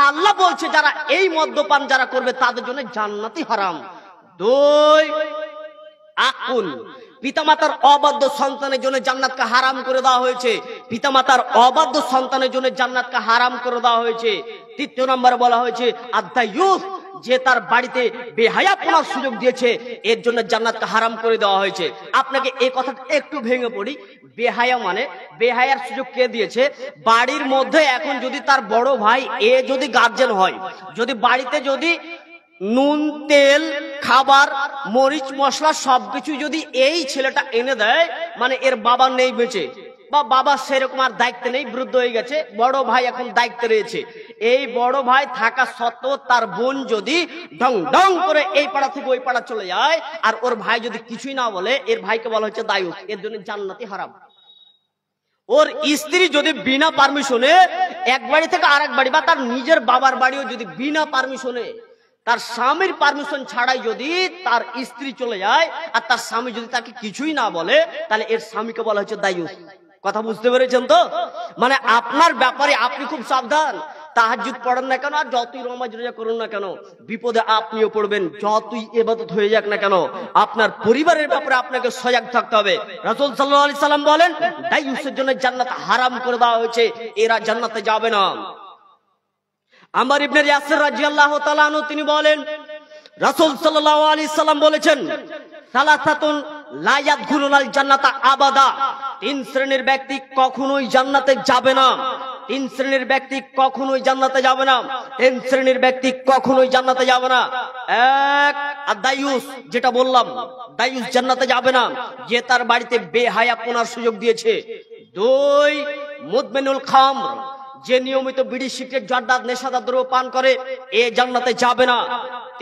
আল্লাহ বলছে যারা এই মদ্যপান যারা করবে তাদের জন্য জান্নাতই হারাম। দুই, আকুল, পিতামাতার অবাধ্য সন্তানের জন্য জান্নাতকে হারাম করে দেওয়া হয়েছে। পিতামাতার অবাধ্য সন্তানের জন্য জান্নাতকে হারাম করে দেওয়া হয়েছে। তৃতীয় নম্বরে বলা হয়েছে আদায়ুস, যে তার বাড়িতে বেহায়াপনার সুযোগ দিয়েছে এর জন্য জান্নাতকে হারাম করে দেওয়া হয়েছে। আপনাকে এই কথাটা একটু ভেঙে পড়ি, বেহায়া মানে বেহায়ার সুযোগ কে দিয়েছে? বাড়ির মধ্যে এখন যদি তার বড় ভাই এ যদি গার্জেন হয়, যদি বাড়িতে যদি নুন তেল খাবার মরিচ মশলা সবকিছু যদি এই ছেলেটা এনে দেয়, মানে এর বাবা নেই বেঁচে, বা বাবা সেরকম আর দায়িত্ব নেই, বৃদ্ধ হয়ে গেছে, বড় ভাই এখন দায়িত্বে রয়েছে। এই বড় ভাই থাকা সত্ত্বেও তার বোন যদি ডং ডং করে এই পাড়া থেকে ওই পাড়া চলে যায়, আর ওর ভাই যদি কিছুই না বলে, এর ভাইকে বলা হচ্ছে দায়ুস, এর জন্য জান্নাতি হারাম। ওর স্ত্রী যদি বিনা পারমিশনে এক বাড়ি থেকে আরেক বাড়ি, বা তার নিজের বাবার বাড়িও যদি বিনা পারমিশনে, তার স্বামীর পারমিশন ছাড়াই যদি তার স্ত্রী চলে যায়, আর তার স্বামী যদি তাকে কিছুই না বলে, তাহলে এর স্বামীকে বলা হচ্ছে দায়ুস। কথা বুঝতে পেরেছেন তো? মানে আপনার ব্যাপারে আপনি খুব সাবধান। তাহাজ্জুদ পড়েন না কেন, আর যতই নামাজ রোজা করুন না কেন, বিপদে আপনিও পড়বেন। যতই ইবাদত হয়ে যাক না কেন, আপনার পরিবারের ব্যাপারে আপনাকে সজাগ থাকতে হবে। রাসূল সাল্লাল্লাহু আলাইহি সাল্লাম বলেন, দায়ুসের জন্য জান্নাত হারাম করে দেওয়া হয়েছে, এরা জান্নাতে যাবে না। আম্মার ইবনে ইয়াসির রাদিয়াল্লাহু তাআলা আনহু তিনি বলেন, রাসূল সাল্লাল্লাহু আলাইহি সাল্লাম বলেছেন, সালাসাতুন লা ইয়াদখুলুনাল জান্নাতা আবাদা, তিন শ্রেণীর ব্যক্তি কখনোই জান্নাতে যাবে না। তিন শ্রেণীর ব্যক্তি কখনোই জান্নাতে যাবে না। তিন শ্রেণীর ব্যক্তি কখনোই জান্নাতে যাবে না। এক, আদায়ুস, যেটা বললাম, দায়ুস জান্নাতে যাবে না, যে তার বাড়িতে বেহায়াপনার সুযোগ দিয়েছে। দুই, মুদমিনুল খামর, যে নিয়মিত বিড়ি সিগারেট জর্দা নেশাদার দ্রব্য পান করে, এ জান্নাতে যাবে না।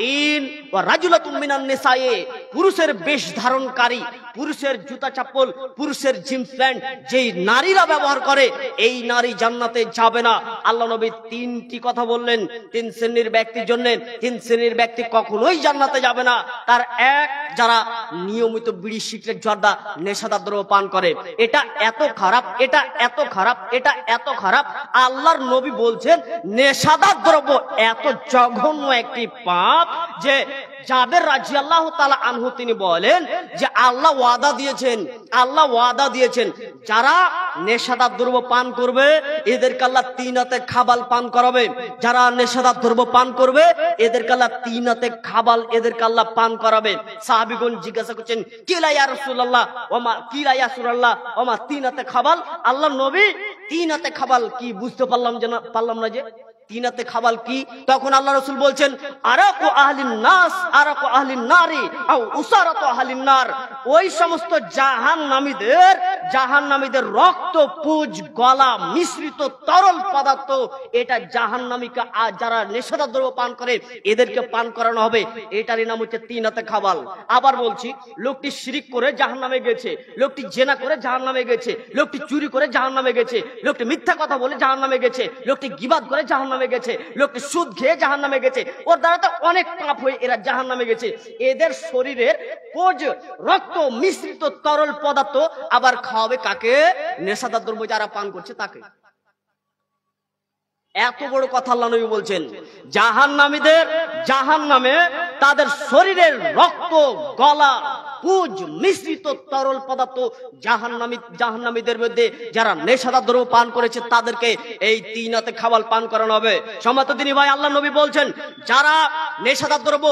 তিন ওয়া রাজুলাতুম মিনান নিসায়ে, পুরুষের বেশ ধারণকারী, পুরুষের জুতা চাপ্পল, পুরুষের জিন্স প্যান্ট যেই নারীরা ব্যবহার করে, এই নারী জান্নাতে যাবে না। আল্লাহ নবী তিনটি কথা বললেন তিন শ্রেণীর ব্যক্তির জন্য। তিন শ্রেণীর ব্যক্তি কখনোই জান্নাতে যাবে না। তার এক, যারা নিয়মিত বিড়ি সিগারেট জর্দা নেশাদার দ্রব্য পান করে। এটা এত খারাপ, এটা এত খারাপ, এটা এত খারাপ। আল্লাহর নবী বলছেন নেশাদার দ্রব্য এত জঘন্য একটি পাপ যে জাবের রাদিয়াল্লাহু তাআলা আনহু তিনি বলেন যে আল্লাহ ওয়াদা দিয়েছেন, আল্লাহ ওয়াদা দিয়েছেন যারা নেশাদার দ্রব্য পান করবে এদেরকে আল্লাহ তিন হাতে খাবাল পান করাবে। যারা নেশাদার দ্রব্য পান করবে এদেরকে আল্লাহ তিন হাতে খাবাল এদেরকে আল্লাহ পান করাবে। সাহাবীগণ জিজ্ঞাসা করছেন কিলা ইয়া রাসূলুল্লাহ ওমা, কিলা ইয়া রাসূলুল্লাহ ওমা তিন হাতে খাবাল। আল্লাহর নবী তিন হাতে খাবাল কি বুঝতে পারলাম না যে তিন হাতে খাবাল কি। তখন আল্লাহ রাসূল বলছেন আরাকু আহলিন নাস আরাকু আহলিন নারি আও উসারাতু আহলিন নার, ওই সমস্ত জাহান্নামীদের রক্ত, পুজ, গলা মিশ্রিত তরল পদার্থ, এটা জাহান্নামীকে যারা নেশাদার দ্রব্য পান করে এদেরকে পান করানো হবে। এটারই নাম হচ্ছে তিন হাতে খাবাল। আবার বলছি, লোকটি শিরিক করে জাহান্নামে গেছে, লোকটি জেনা করে জাহান্নামে গেছে, লোকটি চুরি করে জাহান্নামে গেছে, লোকটি মিথ্যা কথা বলে জাহান্নামে গেছে, লোকটি গীবাত করে জাহান্নামে গেছে, লোকটি সুদ খেয়ে জাহান্নামে গেছে। ওর দ্বারা তো অনেক পাপ হয়ে এরা জাহান্নামে গেছে। এদের শরীরের পুজ, রক্ত মিশ্রিত তরল পদার্থ আবার খাওয়াবে কাকে? নেশাদার দ্রব্য যারা পান করছে তাকে। এত বড় কথা আল্লাহ নবী বলছেন জাহান্নামীদের জাহান্নামে তাদের শরীরের রক্ত, গলা, পুজ মিশ্রিত তরল পদার্থ জাহান্নামীদের মধ্যে যারা নেশাদার দ্রব্য পান করেছে তাদেরকে এই তিন হাতে খাবাল পান করানো হবে। সম্মানিত দিনী ভাই, আল্লাহ নবী বলছেন যারা নেশাদার দ্রব্য,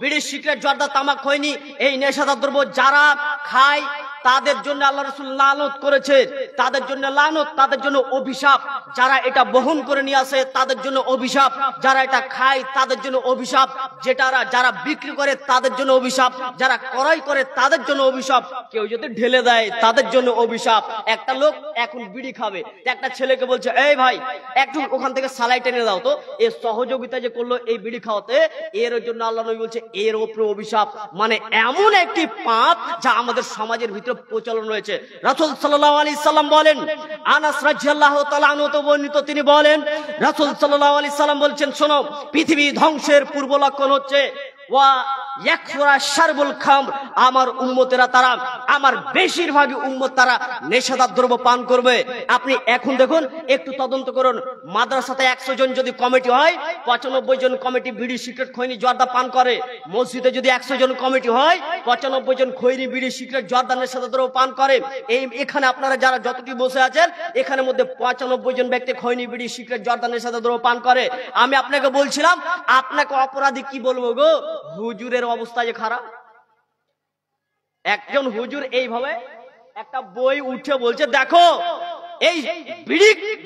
বিড়ি, সিগারেট, জর্দা, তামাক, খৈনি, এই নেশাদার দ্রব্য যারা খায় তাদের জন্য আল্লাহ রাসূল লানত করেছে, তাদের জন্য লানত, তাদের জন্য অভিশাপ। যারা এটা বহন করে নিয়ে আসে তাদের জন্য অভিশাপ, যারা এটা খায় তাদের জন্য অভিশাপ, যারা বিক্রি করে তাদের জন্য অভিশাপ, যারা ক্রয় করে তাদের জন্য অভিশাপ, কেউ যদি ঢেলে দেয় তাদের জন্য অভিশাপ। একটা লোক এখন বিড়ি খাবে, একটা ছেলেকে বলছে এই ভাই একটু ওখান থেকে সালাই টেনে দাও তো, এই সহযোগিতা যে করলো এই বিড়ি খাওয়াতে, এর জন্য আল্লাহ নবী বলছে এর উপরে অভিশাপ। মানে এমন একটি পাপ যা আমাদের সমাজের ভিতরে প্রচলন রয়েছে। রাসূল সাল্লাল্লাহু আলাইহি সাল্লাম বলেন, আনাস রাদিয়াল্লাহু তাআলা আনহু তো বর্ণিত, তিনি বলেন রাসূল সাল্লাল্লাহু আলাইহি সাল্লাম বলছেন শোনো, পৃথিবী ধ্বংসের পূর্ব লক্ষণ হচ্ছে ওয়া ইয়াকফুরা শারবুল খামর, আমার উম্মতেরা তারা, আমার বেশিরভাগই উম্মত তারা নেশাদার দ্রব্য পান করবে। আপনি এখন দেখুন, একটু তদন্ত করুন, মাদ্রাসাতে 100 জন যদি কমিটি হয় 95 জন কমিটি বিড়ি, সিগারেট, খৈনি, জর্দা পান করে। মসজিদে যদি 100 জন কমিটি হয় 95 জন খৈনি, বিড়ি, সিগারেট, জর্দা, নেশাদার দ্রব্য পান করে। এখানে আপনারা যারা যতটি বসে আছেন এখানের মধ্যে 95 জন ব্যক্তি খৈনি, বিড়ি, সিগারেট, জর্দা, নেশাদার দ্রব্য পান করে। আমি আপনাকে বলছিলাম, আপনাকে অপরাধী কি বলবো গো? হুজুরের অবস্থা যে খারাপ। একজন হুজুর এইভাবে একটা বই উঠে বলছে দেখো এই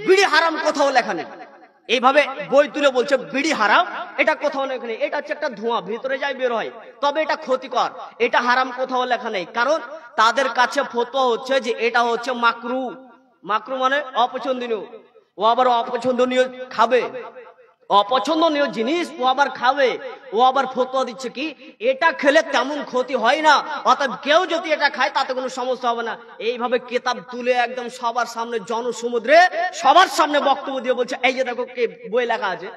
বিড়ি হারাম কোথাও লেখা নেই। এইভাবে বই তুলে বলছে বিড়ি হারাম, এটা কোথাও লেখা নেই, এটা হচ্ছে একটা ধোঁয়া, ভিতরে যায় বের হয়, তবে এটা ক্ষতিকর, এটা হারাম কোথাও লেখা নেই। কারণ তাদের কাছে ফতোয়া হচ্ছে যে এটা হচ্ছে মাকরু। মাকরু মানে অপছন্দনীয়, ও আবার অপছন্দনীয় খাবে, অপছন্দনীয় জিনিস ও আবার খাবে। ও আবার ফতোয়া দিচ্ছে কি এটা খেলে তেমন ক্ষতি হয় না, অর্থাৎ কেউ যদি এটা খায় তাতে কোনো সমস্যা হবে না। এইভাবে কিতাব তুলে একদম সবার সামনে, জনসমুদ্রে সবার সামনে বক্তব্য দিয়ে বলছে এই যে দেখো কে বই লেখা আছে,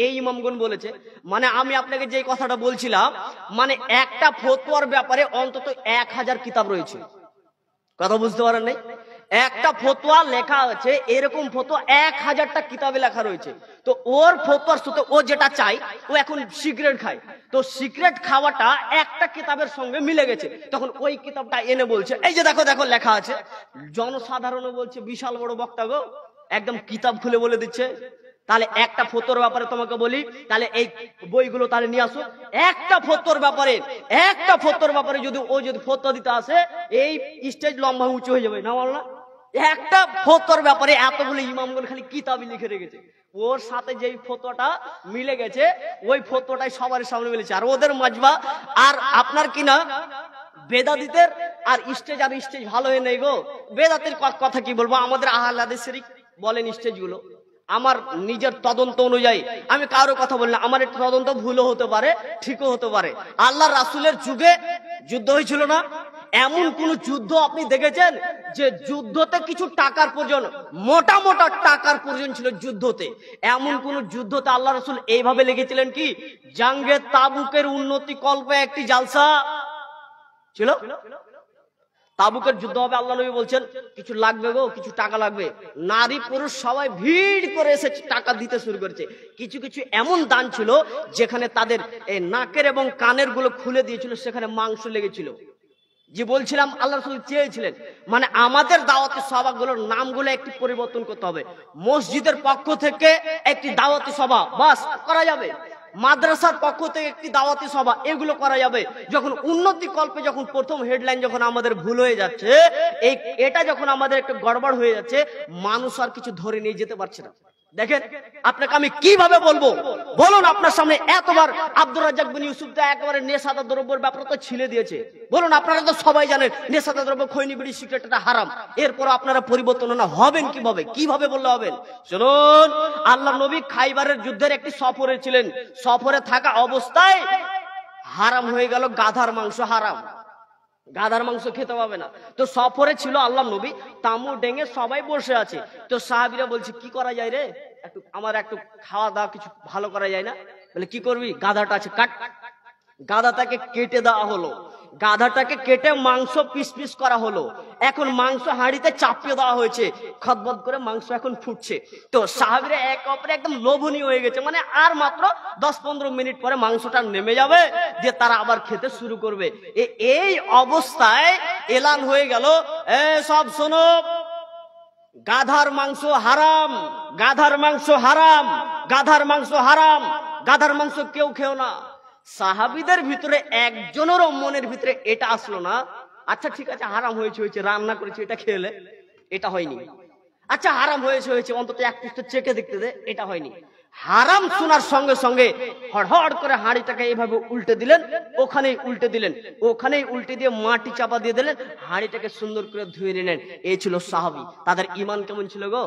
এই ইমামগণ বলেছে। মানে আমি আপনাকে যে কথাটা বলছিলাম, মানে একটা ফতোয়ার ব্যাপারে অন্তত 1000 কিতাব রয়েছে। কথা বুঝতে পারেন নাই? একটা ফতোয়া লেখা আছে, এরকম ফতোয়া 1000টা কিতাবে লেখা রয়েছে। তো ওর ফতোয়ার সাথে ও যেটা চাই, ও এখন সিগারেট খায়, তো সিগারেট খাওয়াটা একটা কিতাবের সঙ্গে মিলে গেছে। তখন ওই কিতাবটা এনে বলছে এই যে দেখো দেখো লেখা আছে। জনসাধারণ বলছে বিশাল বড় বক্তা গো, একদম কিতাব খুলে বলে দিচ্ছে। তাহলে একটা ফতোয়ার ব্যাপারে তোমাকে বলি, তাহলে এই বইগুলো তাহলে নিয়ে আসো। একটা ফতোয়ার ব্যাপারে যদি ও যদি ফতোয়া দিতে আসে, এই স্টেজ লম্বা উঁচু হয়ে যাবে না বল না? একটা ফতোয়ার ব্যাপারে এতগুলো ইমামগণ খালি কিতাবই লিখে রেখেছে, ওর সাথে যেই ফতোয়াটা মিলে গেছে ওই ফতোয়াটাই সবার সামনে মিলেছে। আর ওদের মাজবা আর আপনার কিনা বেদাতীদের আর স্টেজ ভালো হয়ে নেই গো। বেদাতের কথা কি বলবো, আমাদের আহলে হাদিসেরই বলেন স্টেজগুলো, আমার নিজের তদন্ত অনুযায়ী আমি কারো কথা বলি না, আমার একটু তদন্ত ভুলও হতে পারে, ঠিকও হতে পারে। আল্লাহ রাসূলের যুগে যুদ্ধ হয়েছিল না? এমন কোন যুদ্ধ আপনি দেখেছেন যে যুদ্ধতে কিছু টাকার প্রয়োজন, মোটা মোটা টাকার প্রয়োজন ছিল যুদ্ধতে? এমন কোন যুদ্ধতে আল্লাহ রাসূল এইভাবে লেগেছিলেন কি জাঙ্গে তাবুকের উন্নতি কল্পে একটি জালসা ছিল? তাবুকের যুদ্ধ হবে, আল্লাহ নবী বলছেন কিছু লাগবে গো, কিছু টাকা লাগবে। নারী পুরুষ সবাই ভিড় করে এসে টাকা দিতে শুরু করেছে। কিছু কিছু এমন দান ছিল যেখানে তাদের এই নাকের এবং কানের গুলো খুলে দিয়েছিল, সেখানে মাংস লেগেছিল। যে বলছিলাম আল্লাহ রাসূল চেয়েছিলেন মানে আমাদের দাওয়াতি সভাগুলোর নামগুলো একটু পরিবর্তন করতে হবে। মসজিদের পক্ষ থেকে একটি দাওয়াতি সভা বাস করা যাবে, মাদ্রাসার পক্ষ থেকে একটি দাওয়াতি সভা, এগুলো করা যাবে। যখন উন্নতি কল্পে যখন প্রথম হেডলাইন যখন আমাদের ভুল হয়ে যাচ্ছে, এটা যখন আমাদের একটু গড়বড় হয়ে যাচ্ছে, মানুষ আর কিছু ধরে নিয়ে যেতে পারছে না। দেখেন আপনাকে আমি কিভাবে বলবো বলুন, আপনার সামনে এতবার আব্দুর রাজ্জাক বিন ইউসুফ তো একেবারে নেশাদা দ্রব্যের ব্যাপারে তো ছিলে দিয়েছে। বলুন, আপনারা তো সবাই জানেন নেশাদা দ্রব্য, খৈনি, বিড়ি, সিগারেট এটা হারাম। এরপর আপনারা পরিবর্তন না হবেন কিভাবে? কিভাবে বললে হবেন? শুনুন, আল্লাহ নবী খাইবারের যুদ্ধের একটি সফরে ছিলেন। সফরে থাকা অবস্থায় হারাম হয়ে গেল গাধার মাংস, হারাম, গাধার মাংস খেতে পাবে না। তো সফরে ছিল আল্লাহ নবী, তামু ডেঙে সবাই বসে আছে। তো সাহাবীরা বলছে কি করা যায় রে, আমার একটু খাওয়া দাওয়া কিছু ভালো করা যায় না? বলে কি করবি, গাধাটা আছে কাট। গাধাটাকে কেটে দেওয়া হলো, গাধাটাকে কেটে মাংস পিস পিস করা হলো। এখন মাংস হাঁড়িতে চাপিয়ে দেওয়া হয়েছে, খদবদ করে মাংস এখন ফুটছে। তো সাহাবীরা এক অপরে একদম লোভনীয় হয়ে গেছে, মানে আর মাত্র 10-15 মিনিট পরে মাংসটা নেমে যাবে, দিয়ে তারা আবার খেতে শুরু করবে। এই অবস্থায় এলান হয়ে গেল, সব শোনো, গাধার মাংস হারাম, গাধার মাংস হারাম, গাধার মাংস হারাম, গাধার মাংস কেউ খেও না। সাহাবীদের ভিতরে একজনেরও মনের ভিতরে এটা আসলো না, আচ্ছা ঠিক আছে হারাম হয়েছে হয়েছে, রান্না করেছে এটা খেলে, এটা হয়নি। আচ্ছা হারাম হয়েছে হয়েছে, অন্তত এক পিস চেকে দেখতে দে, এটা হয়নি। হারাম শোনার সঙ্গে সঙ্গে হড়হড় করে হাঁড়িটাকে এইভাবে উল্টে দিলেন, ওখানেই উল্টে দিলেন, ওখানেই উল্টে দিয়ে মাটি চাপা দিয়ে দিলেন, হাঁড়িটাকে সুন্দর করে ধুয়ে নিলেন। এই ছিল সাহাবী। তাদের ঈমান কেমন ছিল গো?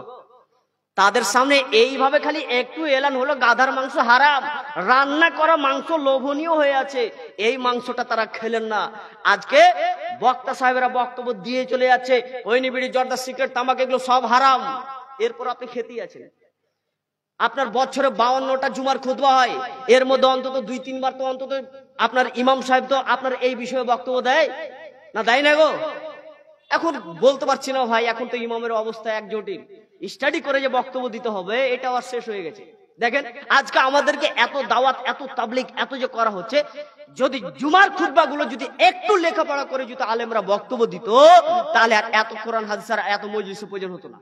তাদের সামনে এইভাবে খালি একটু এলান হলো গাধার মাংস হারাম, রান্না করা মাংস লোভনীয় হয়ে আছে, এই মাংসটা তারা খেলেন না। আজকে বক্তা সাহেবেরা বক্তব্য দিয়ে চলে যাচ্ছে খৈনি, বিড়ি, জর্দা, সিগারেট, তামাক এগুলো সব হারাম, এরপর আপনি খেতেই আছেন। আপনার বছরে 52টা জুমার খুতবা হয়, এর মধ্যে অন্তত 2-3 বার তো অন্তত আপনার ইমাম সাহেব তো আপনার এই বিষয়ে বক্তব্য দেয় না, দেয় না গো? এখন বলতে পারছি না ভাই, এখন তো ইমামের অবস্থা এক জটিল, স্টাডি করে যে বক্তব্য দিতে হবে এটা আর শেষ হয়ে গেছে। দেখেন আজকে আমাদেরকে এত দাওয়াত, এত তাবলীগ, এত যে করা হচ্ছে, যদি জুমার খুতবাগুলো যদি একটু লেখাপড়া করে যদি আলেমরা বক্তব্য দিত, তাহলে আর এত কোরআন হাদিস আর এত মজলিসের প্রয়োজন হতো না।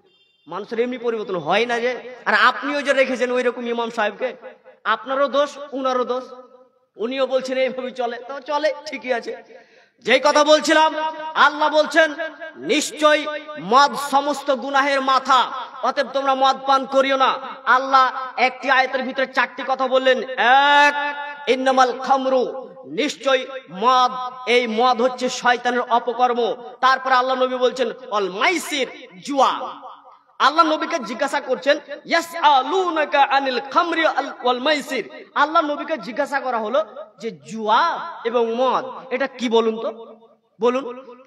মানুষের এমনি পরিবর্তন হয় না যে, আর আপনিও যে রেখেছেন ওই রকম ইমাম সাহেবকে, আপনারও দোষ, উনারও দোষ। উনিও বলছেন এইভাবে চলে, তো চলে, ঠিকই আছে। যেই কথা বলছিলাম, আল্লাহ বলছেন নিশ্চয় মদ সমস্ত গুনাহের মাথা, অতএব তোমরা মদ পান করিও না। আল্লাহ একটি আয়াতের ভিতরে 4টি কথা বললেন। এক, ইন্নামাল খামরু, নিশ্চয় মদ, এই মদ হচ্ছে শয়তানের অপকর্ম। তারপর আল্লাহ নবী বলছেন অল মাইসির, জুয়া। আল্লাহ নবীকে জিজ্ঞাসা করছেন ইয়াসআলুনাকা আনিল খামরি ওয়াল মাইসির, আল্লাহ নবীকে জিজ্ঞাসা করা হলো যে জুয়া এবং মদ এটা কি বলুন তো, বলুন।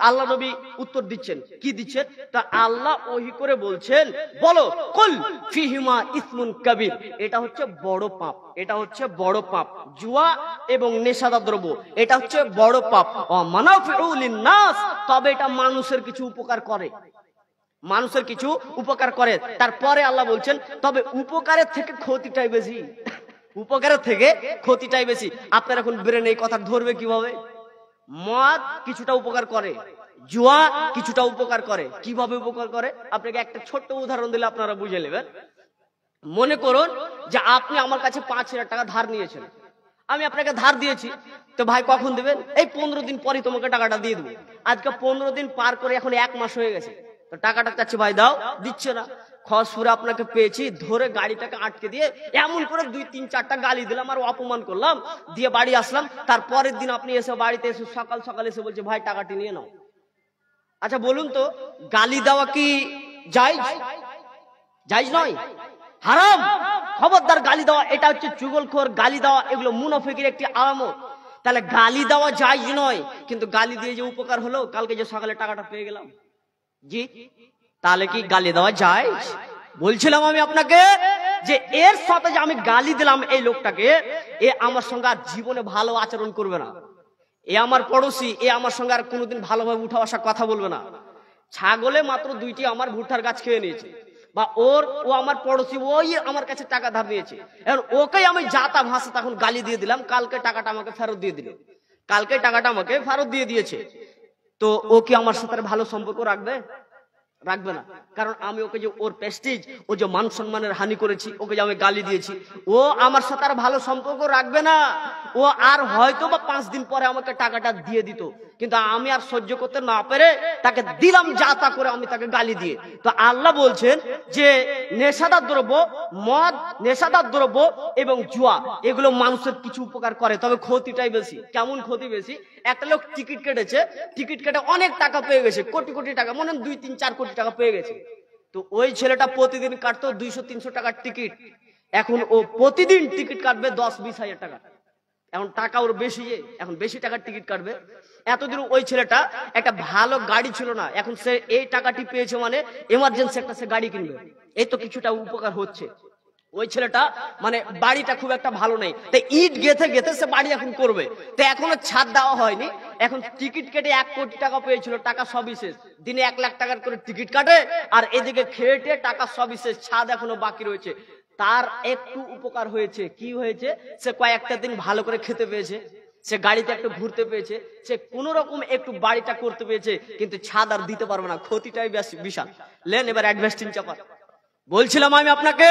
আল্লাহ নবী উত্তর দিচ্ছেন, কি দিচ্ছেন? তা আল্লাহ ওহী করে বলছেন বলো, কুল ফিহিমা ইসমুন কাবীর, এটা হচ্ছে বড় পাপ, এটা হচ্ছে বড় পাপ। জুয়া এবং নেশাদার দ্রব্য এটা হচ্ছে বড় পাপ। ওয়া মানাফিউ লিন-নাস, তবে এটা মানুষের কিছু উপকার করে, মানুষের কিছু উপকার করে। তারপরে আল্লাহ বলছেন তবে উপকারের থেকে ক্ষতিটাই বেশি, উপকারের থেকে ক্ষতিটাই বেশি। আপনার এখন ব্রেন এই কথা ধরবে কিভাবে? মদ কিছুটা উপকার করে, জুয়া কিছুটা উপকার করে। কিভাবে উপকার করে? আপনাকে একটা ছোট্ট উদাহরণ দিলে আপনারা বুঝে নেবেন। মনে করুন যে আপনি আমার কাছে 5,000 টাকা ধার নিয়েছেন, আমি আপনাকে ধার দিয়েছি, তো ভাই কখন দেবেন? এই 15 দিন পরে তোমাকে টাকাটা দিয়ে দেবো। আজকে 15 দিন পার করে এখন 1 মাস হয়ে গেছে, তো টাকাটা চাচ্ছি ভাই দাও, দিচ্ছে না। খসুরে আপনাকে পেয়েছি, ধরে গাড়িটাকে আটকে দিয়ে এমন করে 2-3-4টা গালি দিলাম আর অপমান করলাম, দিয়ে বাড়ি আসলাম। তারপরের দিন আপনি এসে বাড়িতে এসে সকাল সকাল এসে বলছে ভাই টাকাটি নিয়ে নাও। আচ্ছা বলুন তো, গালি দেওয়া কি জায়েজ? জায়েজ নয়। হারাম। খবরদার গালি দেওয়া, এটা হচ্ছে চুগলখোর। গালি দেওয়া এগুলো মুনাফিকের একটি আলামত। তাহলে গালি দেওয়া জায়েজ নয়, কিন্তু গালি দিয়ে যে উপকার হলো, কালকে যে সকালে টাকাটা পেয়ে গেলাম, জি, তাহলে কি গালি দেওয়া জায়েজ? বলছিলাম আমি আপনাকে যে এর সাথে যে আমি গালি দিলাম এই লোকটাকে, এ আমার সঙ্গে আর জীবনে ভালো আচরণ করবে না। এ আমার পড়োশি, এ আমার সঙ্গে আর কোনোদিন ভালোভাবে উঠা বসা কথা বলবে না। ছাগলে মাত্র 2টি আমার ভুট্টার গাছ খেয়ে নিয়েছে, বা ও আমার পড়োশি, ওই আমার কাছে টাকা ধার নিয়েছে। এখন ওকে আমি যাতা ভাষা তখন গালি দিয়ে দিলাম, কালকে টাকাটা আমাকে ফেরত দিয়ে দিল, কালকে টাকাটা আমাকে ফেরত দিয়ে দিয়েছে। তো ও কি আমার সাথে ভালো সম্পর্ক রাখবে? রাখবে না। কারণ আমি ওকে যে ওর প্রেস্টিজ, ও যে মান সম্মানের হানি করেছি, ওকে যে আমি গালি দিয়েছি, ও আমার সাথে আর ভালো সম্পর্ক রাখবে না। ও আর হয়তো বা 5 দিন পরে আমাকে টাকাটা দিয়ে দিত, কিন্তু আমি আর সহ্য করতে না পেরে তাকে দিলাম যা তা করে, আমি তাকে গালি দিয়ে। তো আল্লাহ বলছেন যে নেশাদার দ্রব্য, মদ, নেশাদার দ্রব্য এবং জুয়া, এগুলো মানুষের কিছু উপকার করে, তবে ক্ষতিটাই বেশি। কেমন ক্ষতি বেশি? একটা লোক টিকিট কেটেছে, টিকিট কেটে অনেক টাকা পেয়ে গেছে, কোটি কোটি টাকা, মনে 2, 3, 4 কোটি টাকা পেয়ে গেছে। তো ওই ছেলেটা প্রতিদিন কাটতো 200-300 টাকার টিকিট। এখন ও প্রতিদিন টিকিট কাটবে 10-20 হাজার টাকা। এখন টাকা ওর বেশি, এখন বেশি টাকার টিকিট কাটবে। এতদিন ওই ছেলেটা একটা ভালো গাড়ি ছিল না, এখন সে এই টাকাটি পেয়েছে মানে এমার্জেন্সি একটা সে গাড়ি কিনবে। এই তো কিছুটা উপকার হচ্ছে। ওই ছেলেটা মানে বাড়িটা খুব একটা ভালো নেই, তাই ইট গেথে গেথে সে বাড়ি এখন করবে। তো এখনো ছাদ দেওয়া হয়নি, এখন টিকিট কেটে 1 কোটি টাকা পেয়েছিল, টাকা সবই শেষ। দিনে 1 লাখ টাকার করে টিকিট কাটে, আর এদিকে খেটে টাকা সবই শেষ, ছাদ এখনো বাকি রয়েছে। তার একটু উপকার হয়েছে। কি হয়েছে? সে কয়েকটা দিন ভালো করে খেতে পেয়েছে, সে গাড়িতে একটু ঘুরতে পেয়েছে, সে কোন রকম একটু বাড়িটা করতে পেয়েছে, কিন্তু ছাদ আর দিতে পারবে না, ক্ষতিটাই বিশাল। লেন এবার অ্যাডভাস্টিং চাপা। বলছিলাম আমি আপনাকে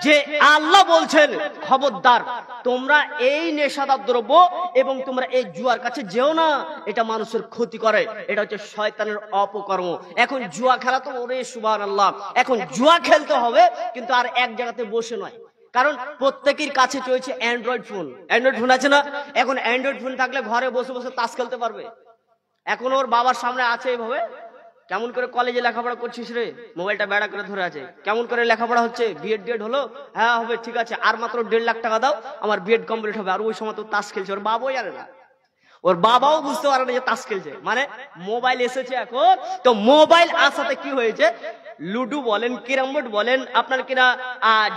যে আল্লাহ বলছেন খবরদার তোমরা এই নেশাদার দ্রব্য এবং তোমরা এই জুয়ার কাছে যেও না, এটা মানুষের ক্ষতি করে, এটা হচ্ছে শয়তানের অপকর্ম। এখন জুয়া খেলা তো ওরে সুবহানাল্লাহ, এখন জুয়া খেলতে হবে, কিন্তু আর এক জায়গাতে বসে নয়। কারণ প্রত্যেকের কাছে চলছে অ্যান্ড্রয়েড ফোন। অ্যান্ড্রয়েড ফোন আছে না? এখন অ্যান্ড্রয়েড ফোন থাকলে ঘরে বসে বসে তাস খেলতে পারবে। এখন ওর বাবার সামনে আছে এইভাবে, কেমন করে কলেজে লেখাপড়া করছিস রে, মোবাইলটা বেড়া করে ধরে আছে, কেমন করে লেখাপড়া হচ্ছে, বিএড হলো, হ্যাঁ হবে, ঠিক আছে, আর মাত্র 1.5 লাখ টাকা দাও, আমার বিএড কমপ্লিট হবে। আর ওই সময় তো তাস খেলছে, ওর বাবাও জানে না, ওর বাবাও বুঝতে পারে না যে তাস খেলছে। মানে মোবাইল এসেছে এখন, তো মোবাইল আসাতে কি হয়েছে, লুডু বলেন, ক্যারাম বোর্ড বলেন, আপনার কিনা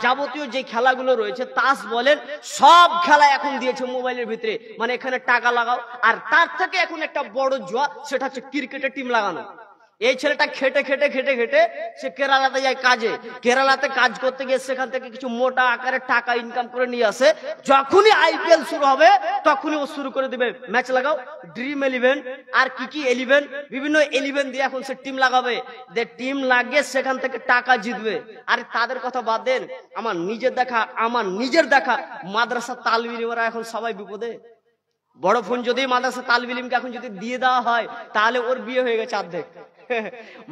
যাবতীয় যে খেলাগুলো রয়েছে, তাস বলেন, সব খেলা এখন দিয়েছে মোবাইলের ভিতরে। মানে এখানে টাকা লাগাও, আর তার থেকে এখন একটা বড় জুয়া, সেটা হচ্ছে ক্রিকেটের টিম লাগানো। এই ছেলেটা খেটে খেটে খেটে খেটে সে কেরালাতে যায় কাজে, কেরালাতে কাজ করতে গিয়ে সেখান থেকে কিছু মোটা আকারে টাকা ইনকাম করে নিয়ে আসে। যখনই আইপিএল শুরু হবে তখনই ও শুরু করে দিবে ম্যাচ লাগাও, ড্রিম 11 আর কি 11, বিভিন্ন 11 দিয়ে এখন সে টিম লাগাবে, যে টিম লাগিয়ে সেখান থেকে টাকা জিতবে। আর তাদের কথা বাদ দেন, আমার নিজের দেখা মাদ্রাসা তালিম ইলমেরা এখন সবাই বিপদে। বড় ফোন যদি মাদ্রাসা তালিম ইলমকে এখন যদি দিয়ে দেওয়া হয়, তাহলে ওর বিয়ে হয়ে গেছে অর্ধেক।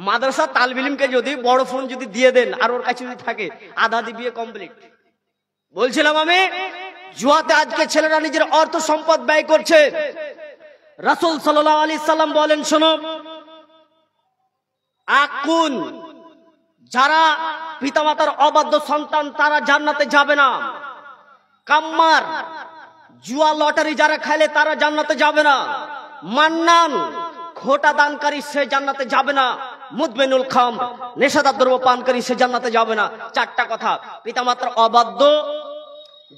মাদ্রাসা তালিম ইলমকে যদি বড় ফোন যদি দিয়ে দেন আর ওর কাছে যদি থাকে, আধা বিয়ে কমপ্লিট। বলছিলাম আমি জুয়াতে আজকে ছেলেরা নিজের অর্থ সম্পদ ব্যয় করছে। রাসূল সাল্লাল্লাহু আলাইহি সাল্লাম বলেন, শোনো, আকুন, যারা পিতামাতার অবাধ্য সন্তান তারা জান্নাতে যাবে না। কাম্মার, জুয়া লটারি যারা খেলে তারা জান্নাতে যাবে না। মান্নান, খোটা দানকারী, সে জান্নাতে যাবে না। মুদমিনুল খামর, নেশাদার দ্রব্য পানকারী, সে জান্নাতে যাবে না। 4টা কথা, পিতামাতার অবাধ্য,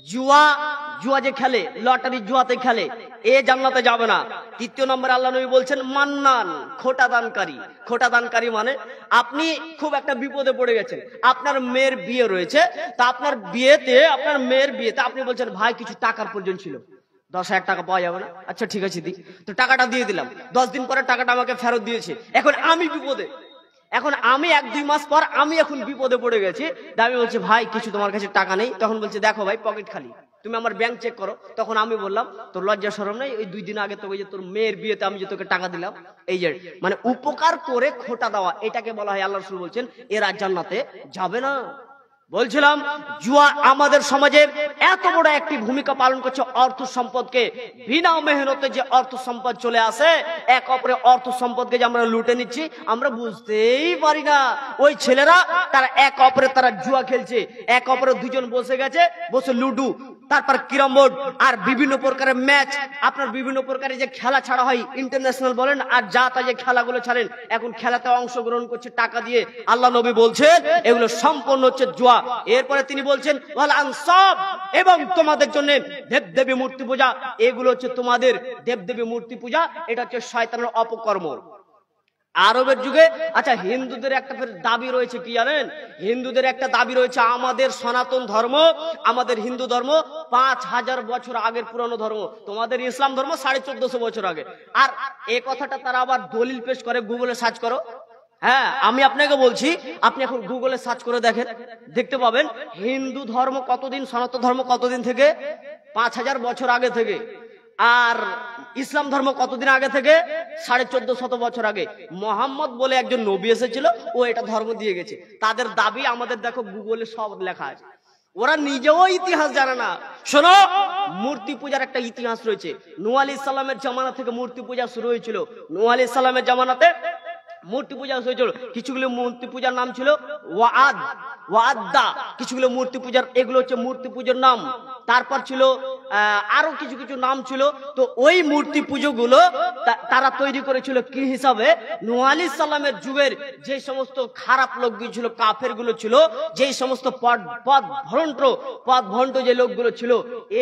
জুয়া যে খেলে, লটারি জুয়াতে খেলে, এ জান্নাতে যাবে না। 3 নম্বরে আল্লাহ নবী বলছেন মান্নান, খোটা দানকারী। খোটা দানকারী মানে আপনি খুব একটা বিপদে পড়ে গেছেন, আপনার মেয়ের বিয়ে রয়েছে, তা আপনার মেয়ের বিয়েতে আপনি বলছেন ভাই কিছু টাকার প্রয়োজন ছিল, 10,000 টাকা পাওয়া যাবে না? আচ্ছা ঠিক আছে, দি। তো টাকাটা দিয়ে দিলাম, 10 দিন পরে টাকাটা আমাকে ফেরত দিয়েছে। এখন আমি বিপদে, এখন আমি 1-2 মাস পর আমি এখন বিপদে পড়ে গেছি। আমি বলছি ভাই কিছু তোমার কাছে টাকা নেই? তখন বলছে দেখো ভাই পকেট খালি, তুমি আমার ব্যাংক চেক করো। তখন আমি বললাম তোর লজ্জা শরম নেই? ওই 2 দিন আগে তোকে যে তোর মেয়ের বিয়েতে আমি যে তোকে টাকা দিলাম, এই যে মানে উপকার করে খোটা দেওয়া, এটাকে বলা হয়, আল্লাহ রাসূল বলছেন এরা জান্নাতে যাবে না। বলছিলাম জুয়া আমাদের সমাজে এত বড় একটি ভূমিকা পালন করছে। অর্থ সম্পদকে বিনা মেহনতে যে অর্থ সম্পদ চলে আসে, এক অপরের অর্থ সম্পদকে যে আমরা লুটে নিচ্ছি, আমরা বুঝতেই পারি না। ওই ছেলেরা তারা এক অপরের তারা জুয়া খেলছে, এক অপরের দুজন বসে গেছে, বসে লুডু, তারপর ক্যারাম বোর্ড আর বিভিন্ন প্রকারের ম্যাচ, আপনার বিভিন্ন প্রকারের যে খেলা ছাড়া হয়, ইন্টারন্যাশনাল বলেন আর যা তা যে খেলাগুলো ছাড়েন, এখন খেলাতে অংশগ্রহণ করছে টাকা দিয়ে। আল্লাহ নবী বলছেন এগুলো সম্পূর্ণ হচ্ছে জুয়া। এরপরে তিনি বলছেন ওয়াল আনসাব, এবং তোমাদের জন্য দেবদেবী মূর্তি পূজা, এগুলো হচ্ছে তোমাদের দেবদেবী মূর্তি পূজা, এটা হচ্ছে শয়তানের অপকর্ম। আরবের যুগে, আচ্ছা হিন্দুদের একটা দাবি রয়েছে কি জানেন? হিন্দুদের একটা দাবি রয়েছে আমাদের সনাতন ধর্ম, আমাদের হিন্দু ধর্ম 5000 বছর আগের পুরনো ধর্ম, তোমাদের ইসলাম ধর্ম 1450 বছর আগে। আর এই কথাটা তারা আবার দলিল পেশ করে, গুগলে সার্চ করো। হ্যাঁ, আমি আপনাকে বলছি, আপনি এখন গুগলে সার্চ করে দেখেন, দেখতে পাবেন হিন্দু ধর্ম কতদিন, সনাতন ধর্ম কতদিন থেকে, 5000 বছর আগে থেকে। আর ইসলাম ধর্ম কতদিন আগে থেকে, 1450 বছর আগে। মোহাম্মদ বলে একজন নবী এসেছিল, ও এটা ধর্ম দিয়ে গেছে। তাদের দাবি, আমাদের দেখো গুগলে সব লেখা আছে, ওরা নিজেও ইতিহাস জানে না। শোনো, মূর্তি পূজার একটা ইতিহাস রয়েছে। নূহ আলাইহিস সালামের জামানা থেকে মূর্তি পূজা শুরু হয়েছিল। নূহ আলাইহিস সালামের জামানাতে মূর্তি পূজা হয়েছিল। কিছুগুলো মূর্তি পূজার নাম ছিল ওয়াদ্দা, কিছুগুলো মূর্তি পূজার, এগুলো হচ্ছে মূর্তি পূজার নাম। তারপর ছিল আরো কিছু কিছু নাম ছিল। তো ওই মূর্তি পুজোগুলো তারা তৈরি করেছিল কি হিসাবে? নূহ আলাইহিস সালামের যুগের যে সমস্ত খারাপ লোকগুলো ছিল, কাফের গুলো ছিল, যে সমস্ত পথ ভ্রষ্ট যে লোকগুলো ছিল,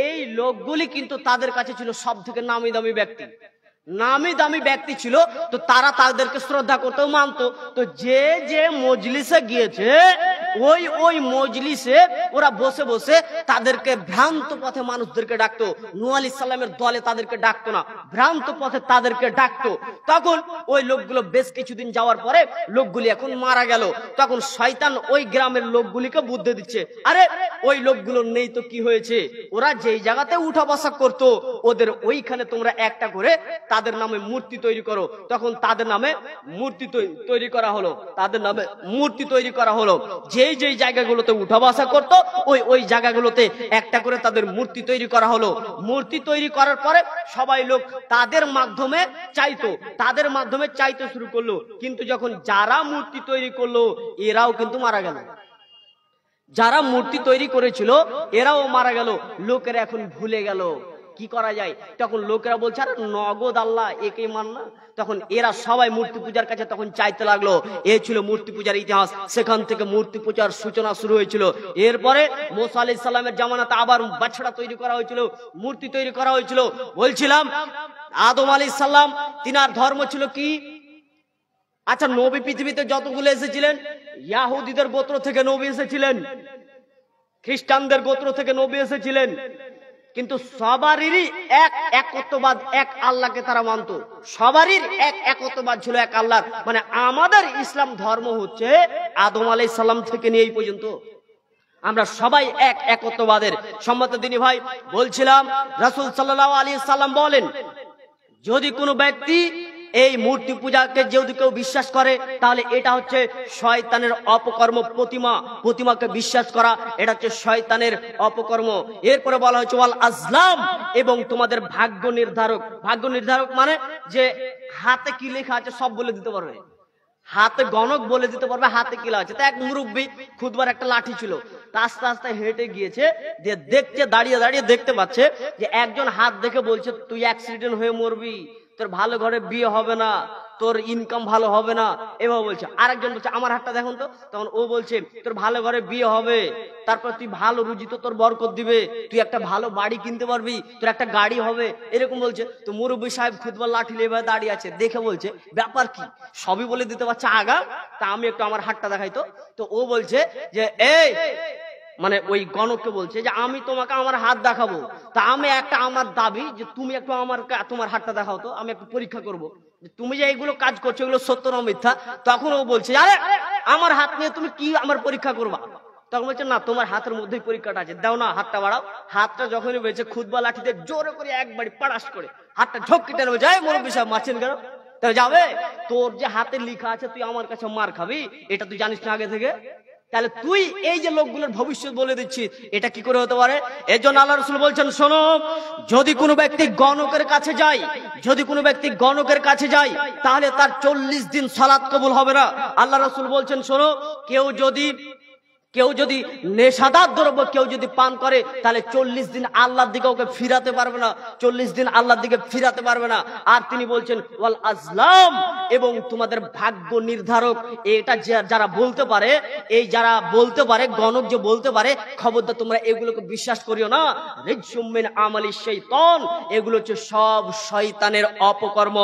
এই লোকগুলি কিন্তু তাদের কাছে ছিল সব থেকে নামি দামি ব্যক্তি, নামি দামি ব্যক্তি ছিল। তো তারা তাদেরকে শ্রদ্ধা করতেও মানতো। তো যে যে মজলিসে গিয়েছে, ওই মজলিসে ওরা বসে বসে তাদেরকে ভ্রান্ত পথে মানুষদেরকে ডাকতো। নূহ আলাইহিস সালামের দলে তাদেরকে ডাকতো না, ভ্রান্ত পথে তাদেরকে ডাকতো। তখন ওই লোকগুলো বেশ কিছুদিন যাওয়ার পরে লোকগুলি এখন মারা গেল। তখন শয়তান ওই গ্রামের লোকগুলিকে বুদ্ধি দিচ্ছে, আরে ওই লোকগুলো নেই তো কি হয়েছে, ওরা যেই জায়গাতে উঠা বসা করতো, ওদের ওইখানে তোমরা একটা করে তাদের নামে মূর্তি তৈরি করো। তখন তাদের নামে মূর্তি তৈরি করা হলো, তাদের নামে মূর্তি তৈরি করা হলো। যেই যেই জায়গাগুলোতে উঠা বসা করতো, ওই জায়গাগুলোতে একটা করে তাদের মূর্তি তৈরি করা হলো। মূর্তি তৈরি করার পরে সবাই লোক তাদের মাধ্যমে চাইতে শুরু করলো। কিন্তু যখন যারা মূর্তি তৈরি করলো, এরাও কিন্তু মারা গেল। যারা মূর্তি তৈরি করেছিল এরাও মারা গেল। লোকেরা এখন ভুলে গেল, কি করা যায়? তখন লোকেরা বলছে আরে নগদ আল্লাহ, একেই মান না। তখন এরা সবাই মূর্তি পূজার কাছে তখন চাইতে লাগলো। এ ছিল মূর্তি পূজার ইতিহাস। সেখান থেকে মূর্তি পূজার সূচনা শুরু হয়েছিল। এরপরে মুসা আলাইহিস সালামের জামানাতে আবার বাছড়া তৈরি করা হয়েছিল, মূর্তি তৈরি করা হয়েছিল। বলছিলাম আদম আলাইহিস সালাম, তিনার ধর্ম ছিল কি? আচ্ছা, নবী পৃথিবীতে যতগুলো এসেছিলেন, ইহুদিদের গোত্র থেকে নবী এসেছিলেন, খ্রিস্টানদের গোত্র থেকে নবী এসেছিলেন, কিন্তু সবারই একত্ববাদ, এক আল্লাহকে তারা মানত। সবারই একত্ববাদ ছিল এক আল্লাহর। মানে আমাদের ইসলাম ধর্ম হচ্ছে আদম আলাইহিস সালাম থেকে নিয়ে এই পর্যন্ত আমরা সবাই একত্ববাদের। সম্মত দিনী ভাই, বলছিলাম রাসূল সাল্লাল্লাহু আলাইহি সাল্লাম বলেন, যদি কোনো ব্যক্তি এই মূর্তি পূজাকে যদি কেউ বিশ্বাস করে, তাহলে এটা হচ্ছে শয়তানের অপকর্ম। প্রতিমাকে বিশ্বাস করা, এটা হচ্ছে শয়তানের অপকর্ম। এরপরে বলা হচ্ছে ওয়াল আজলাম, এবং তোমাদের ভাগ্য নির্ধারক। ভাগ্য নির্ধারক মানে যে হাতে কি লেখা আছে সব বলে দিতে পারবে, হাতে গণক বলে দিতে পারবে হাতে কি লেখা আছে। তা এক মুরব্বী খুদবার একটা লাঠি ছিল, তা আস্তে আস্তে হেঁটে গিয়েছে, যে দেখছে, দাঁড়িয়ে দাঁড়িয়ে দেখতে পাচ্ছে যে একজন হাত দেখে বলছে তুই অ্যাক্সিডেন্ট হয়ে মরবি, তোর ভালো ঘরে বিয়ে হবে না, তোর ইনকাম ভালো হবে না, এভাবে বলছে। আরেকজন বলছে আমার হাতটা দেখুন তো। তখন ও বলছে তোর ভালো ঘরে বিয়ে হবে, তারপর তুই ভালো রুজিতে তোর বরকত দিবে, তুই একটা ভালো বাড়ি কিনতে পারবি, তোর একটা গাড়ি হবে, এরকম বলছে। তো মুরব্বী সাহেব খুদবার লাঠি নিয়ে দাঁড়িয়ে আছে, দেখে বলছে ব্যাপার কি, সবই বলে দিতে পারছে আগা, তা আমি একটু আমার হাতটা দেখাই তো। তো ও বলছে যে এই, মানে ওই গণককে বলছে যে আমি তোমাকে আমার হাত দেখাবো, তা আমি একটা, আমার দাবি যে তুমি একটু তোমার হাতটা দেখাও তো, আমি একটু পরীক্ষা করবো তুমি যে এইগুলো কাজ করছো এগুলো সত্য না মিথ্যা। তখন ও বলছে আরে আমার হাত নিয়ে তুমি কি আমার পরীক্ষা করবা? তখন বলছে না, তোমার হাতের মধ্যেই পরীক্ষাটা আছে, দাও না হাতটা বাড়াও। হাতটা যখনই বলছে খুদবা লাঠিতে জোরে করে একবারই পাড়াস করে হাতটা ঝক্কি টেনে বলছে এই মুরব্বী সাহেব মারছেন কেন? তাই যাবে, তোর যে হাতে লেখা আছে তুই আমার কাছে মার খাবি, এটা তুই জানিস না আগে থেকে? তাহলে তুই এই যে লোকগুলোর ভবিষ্যৎ বলে দিচ্ছিস, এটা কি করে হতে পারে? এর জন্য আল্লাহ রাসূল বলছেন, শোনো, যদি কোনো ব্যক্তি গণকের কাছে যায়, যদি কোনো ব্যক্তি গণকের কাছে যায়, তাহলে তার 40 দিন সালাত কবুল হবে না। আল্লাহ রাসূল বলছেন, শোনো, কেউ যদি নেশাদার দ্রব্য কেউ যদি পান করে, তাহলে 40 দিন আল্লাহর দিকে ওকে ফিরাতে পারবে না, 40 দিন আল্লাহর দিকে ফিরাতে পারবে না। আর তিনি বলছেন ওয়াল আজলাম, এবং তোমাদের ভাগ্য নির্ধারক। এটা যারা বলতে পারে, এই যারা বলতে পারে, গণক যে বলতে পারে, খবরদার তোমরা এগুলোকে বিশ্বাস করিও না। রিজসুম মিন আমালি শাইতান, এগুলো হচ্ছে সব শয়তানের অপকর্ম।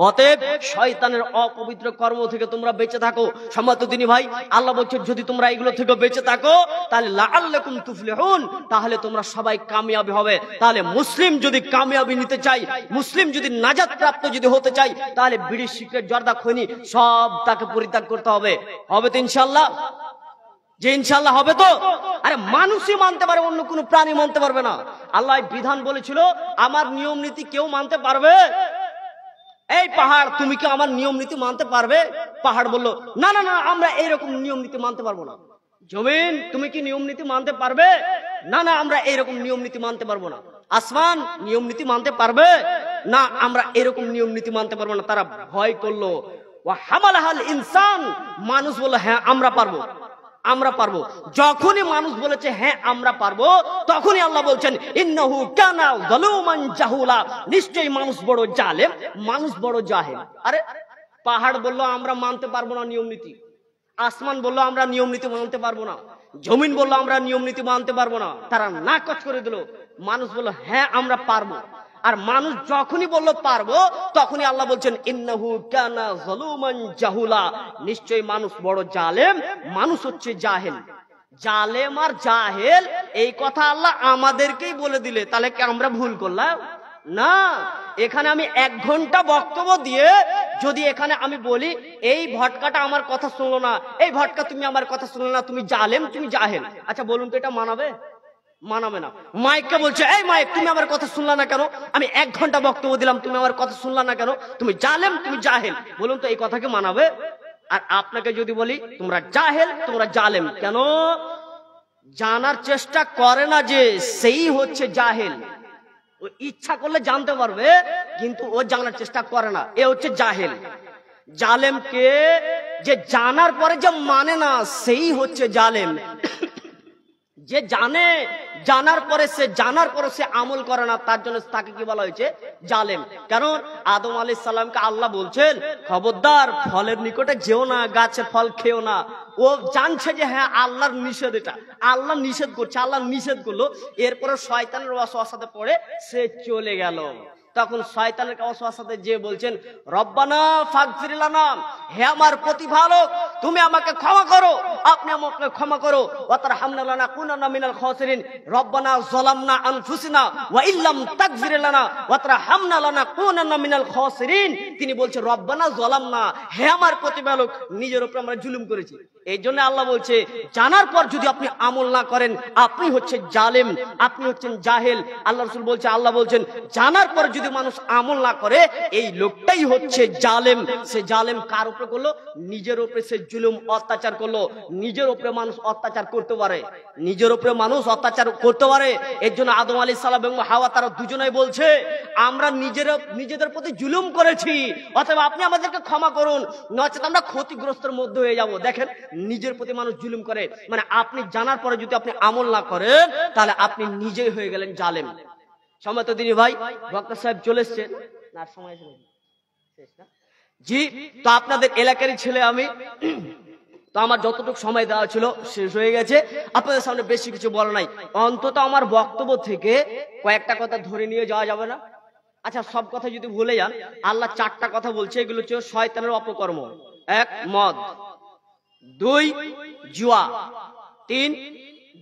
অতএব শয়তানের অপবিত্র কর্ম থেকে তোমরা বেঁচে থাকো। সম্মানিত দিনী ভাই, আল্লাহ বলছেন যদি তোমরা এগুলো থেকে বেঁচে থাকো, তাহলে লাআল্লাকুম তুফলিহুন, তাহলে তোমরা সবাই কামিয়াবি হবে। তাহলে মুসলিম যদি কামিয়াবি নিতে চাই, মুসলিম যদি নাজাত প্রাপ্ত যদি হতে চাই, তাহলে বিড়ি, সিগারেট, জর্দা, খৈনি সব তাকে পরিত্যাগ করতে হবে। হবে তো ইনশাআল্লাহ? যে ইনশাআল্লাহ হবে তো? আরে মানুষই মানতে পারে, অন্য কোনো প্রাণী মানতে পারবে না। আল্লাহ বিধান বলেছিল, আমার নিয়ম নীতি কেউ মানতে পারবে? এই পাহাড়, তুমি কি আমার নিয়ম নীতি মানতে পারবে? পাহাড় বলল, না না না, আমরা এইরকম নিয়ম নীতি মানতে পারবো না। জমিন, তুমি কি নিয়ম নীতি মানতে পারবে? না না, আমরা এরকম নিয়ম নীতি মানতে পারবো না। আসমান, নিয়ম নীতি মানতে পারবে? না, আমরা এরকম নিয়ম নীতি মানতে পারবো না। তারা ভয় করলো। ওয়া হামালাহাল ইনসান, মানুষ বলল হ্যাঁ আমরা পারবো, আমরা পারবো। যখনই মানুষ বলেছে হ্যাঁ আমরা পারবো, তখনই আল্লাহ বলছেন ইন্নাহু কানা যালুমান জাহুলা, নিশ্চয়ই মানুষ বড় জালেম, মানুষ বড় জাহেল। আরে পাহাড় বলল আমরা মানতে পারবো না নিয়ম নীতি, আসমান বললো আমরা নিয়ম নীতি মানতে পারবো না, জমিন বললো আমরা নিয়ম নীতি মানতে পারবো না। তারা নাকচ করে দিল। মানুষ বললো হ্যাঁ আমরা পারবো। আর মানুষ যখনই বললো পারবো, তখনই আল্লাহ বলছেন ইন্নাহু কানা যালুমান জাহুলা, নিশ্চয়ই মানুষ বড় জালেম, মানুষ হচ্ছে জাহেল। জালেম আর জাহেল এই কথা আল্লাহ আমাদেরকেই বলে দিলে, তাহলে কি আমরা ভুল করলাম? না। এখানে আমি 1 ঘন্টা বক্তব্য দিয়ে যদি এখানে আমি বলি এই ভটকাটা আমার কথা শুনলো না, এই ভটকা তুমি আমার কথা শুনলো না, তুমি জালেম, তুমি জাহেল, আচ্ছা বলুন তো এটা মানাবে? মানাবে না। মাইককে বলছে, এই মাইক, তুমি আমার কথা শুনলা না কেন? আমি 1 ঘন্টা বক্তব্য দিলাম, তুমি আমার কথা শুনলা না কেন? তুমি জালেম, তুমি জাহেল, বলুন তো এই কথাকে মানাবে? আর আপনাকে যদি বলি তোমরা জাহেল, তোমরা জালেম, কেন? জানার চেষ্টা করে না যে সেই হচ্ছে জাহেল। ও ইচ্ছা করলে জানতে পারবে, কিন্তু ও জানার চেষ্টা করে না, এ হচ্ছে জাহেল। জালেমকে যে জানার পরে যে মানে না, সেই হচ্ছে জালেম। যে জানে, জানার পরে সে আমল করে না, তার জন্য তাকে কি বলা হয়েছে? জালেম। কারণ আদম আলাইহিস সালামকে আল্লাহ বলছেন খবরদার ফলের নিকটে যেও না, গাছের ফল খেও না। ও জানছে যে হ্যাঁ আল্লাহর নিষেধ, এটা আল্লাহ নিষেধ করছে, আল্লাহ নিষেধ করলো। এরপরে শয়তানের ওয়াসওয়াসাতে পড়ে সে চলে গেল। তখন শয়তানের ওয়াসওয়াসাতে যে বলছেন রব্বানা ফাগফির লানা, হে আমার প্রতিপালক তুমি আমাকে ক্ষমা করো, আপনি আমাকে ক্ষমা করো, ওয়া তারহামনা লানাকুনান্না মিনাল খাসিরিন, রব্বানা যালামনা আনফুসিনা ওয়া ইল্লাম তাগফির লানা ওয়া তারহামনা লানাকুনান্না মিনাল খাসিরিন। তিনি বলছে রব্বানা যালামনা, হে আমার প্রতিপালক নিজের উপর আমরা জুলুম করেছি। এই জন্য আল্লাহ বলছে জানার পর যদি আপনি আমল না করেন, আপনি হচ্ছেন জালেম, আপনি হচ্ছেন জাহেল। আল্লাহ রাসূল বলছে, আল্লাহ বলছেন জানার পর যদি মানুষ আমল না করে, এই লোকটাই হচ্ছে জালেম। সে জালেম কার উপরে করলো? নিজের উপরে সে জুলুম অত্যাচার করলো। নিজের উপরে মানুষ অত্যাচার করতে পারে, নিজের উপরে মানুষ অত্যাচার করতে পারে। এর জন্য আদম আলাইহিস সালাম এবং হাওয়া তারা দুজনেই বলছে আমরা নিজেদের প্রতি জুলুম করেছি, অথবা আপনি আমাদেরকে ক্ষমা করুন, নচেত আমরা ক্ষতিগ্রস্তের মধ্যে হয়ে যাব। দেখেন নিজের প্রতি মানুষ জুলুম করে, মানে আপনি জানার পরে যদি আপনি আমল না করেন, তাহলে আপনি নিজেই হয়ে গেলেন জালেম। সম্মানিত দিনী ভাই, বক্তা সাহেব চলে এসেছেন না? সময় শেষ না? জি, তো আপনাদের এলাকারই ছেলে আমি, তো আমার যতটুকু সময় দেওয়া ছিল শেষ হয়ে গেছে। আপনাদের সামনে বেশি কিছু বলা নাই। অন্তত আমার বক্তব্য থেকে কয়েকটা কথা ধরে নিয়ে যাওয়া যাবে না? আচ্ছা, সব কথা যদি ভুলে যান, আল্লাহ 4টা কথা বলছে, এগুলো হচ্ছে শয়তানের অপকর্ম। 1 মদ, 2 জুয়া, 3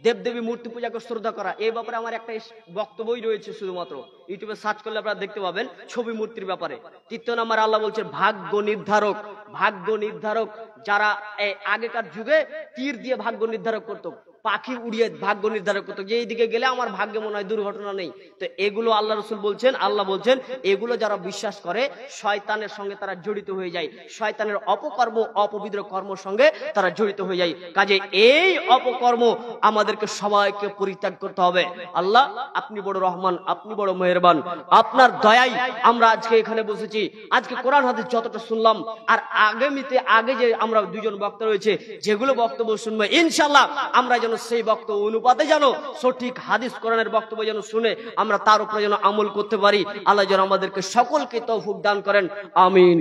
দেবদেবী মূর্তি পূজাকে শ্রদ্ধা করা। এই ব্যাপারে আমার একটা বক্তব্যই রয়েছে, শুধুমাত্র ইউটিউবে সার্চ করলে আপনারা দেখতে পাবেন ছবি মূর্তির ব্যাপারে। 3 নম্বর আল্লাহ বলছেন ভাগ্য নির্ধারক। ভাগ্য নির্ধারক যারা আগেকার যুগে তীর দিয়ে ভাগ্য নির্ধারক করতো, পাখি উড়িয়ে ভাগ্য নির্ধারণ করতো যে এইদিকে গেলে আমার ভাগ্যে মনে হয় দুর্ঘটনা নেই। তো এগুলো আল্লাহ রসুল বলছেন, আল্লাহ বলছেন এগুলো যারা বিশ্বাস করে শয়তানের সঙ্গে তারা জড়িত হয়ে যায়, শয়তানের অপকর্ম অপবিত্র কর্মের সঙ্গে তারা জড়িত হয়ে যায়। কাজে এই অপকর্ম আমাদেরকে সবাইকে পরিত্যাগ করতে হবে। আল্লাহ আপনি বড় রহমান, আপনি বড় মেহেরবান, আপনার দয়ায় আমরা আজকে এখানে বসেছি। আজকে কোরআন হাদিস যতটা শুনলাম, আর আগে যে আমরা দুজন বক্তা রয়েছে যেগুলো বক্তব্য শুনবো, ইনশাআল্লাহ আমরা যেন সেই বক্তব্য অনুপাতে যেন সঠিক হাদিস কোরআনের বক্তব্য যেন শুনে আমরা তার উপরে যেন আমল করতে পারি। আল্লাহ যেন আমাদেরকে সকলকে তৌফিক দান করেন, আমিন।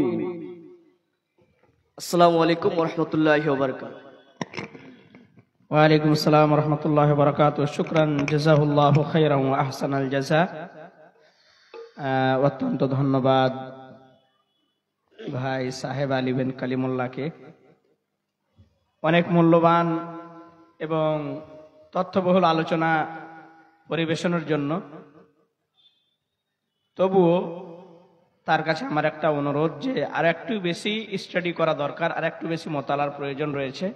আসসালামু আলাইকুম ওয়া রাহমাতুল্লাহি ওয়া বারাকাতুহু। ওয়ালাইকুম আসসালাম ওয়া রাহমাতুল্লাহি ওয়া বারাকাতুহু। শুকরান, জাযাহুল্লাহু খাইরান ওয়া আহসানাল জাযা। অত্যন্ত ধন্যবাদ ভাই সাহেব আলী বিন কালিমুল্লাহকে অনেক মূল্যবান এবং তথ্যবহুল আলোচনা পরিবেশনের জন্য। তবুও তার কাছে আমার একটা অনুরোধ যে আর একটু বেশি স্টাডি করা দরকার, আর একটু বেশি মতালার প্রয়োজন রয়েছে।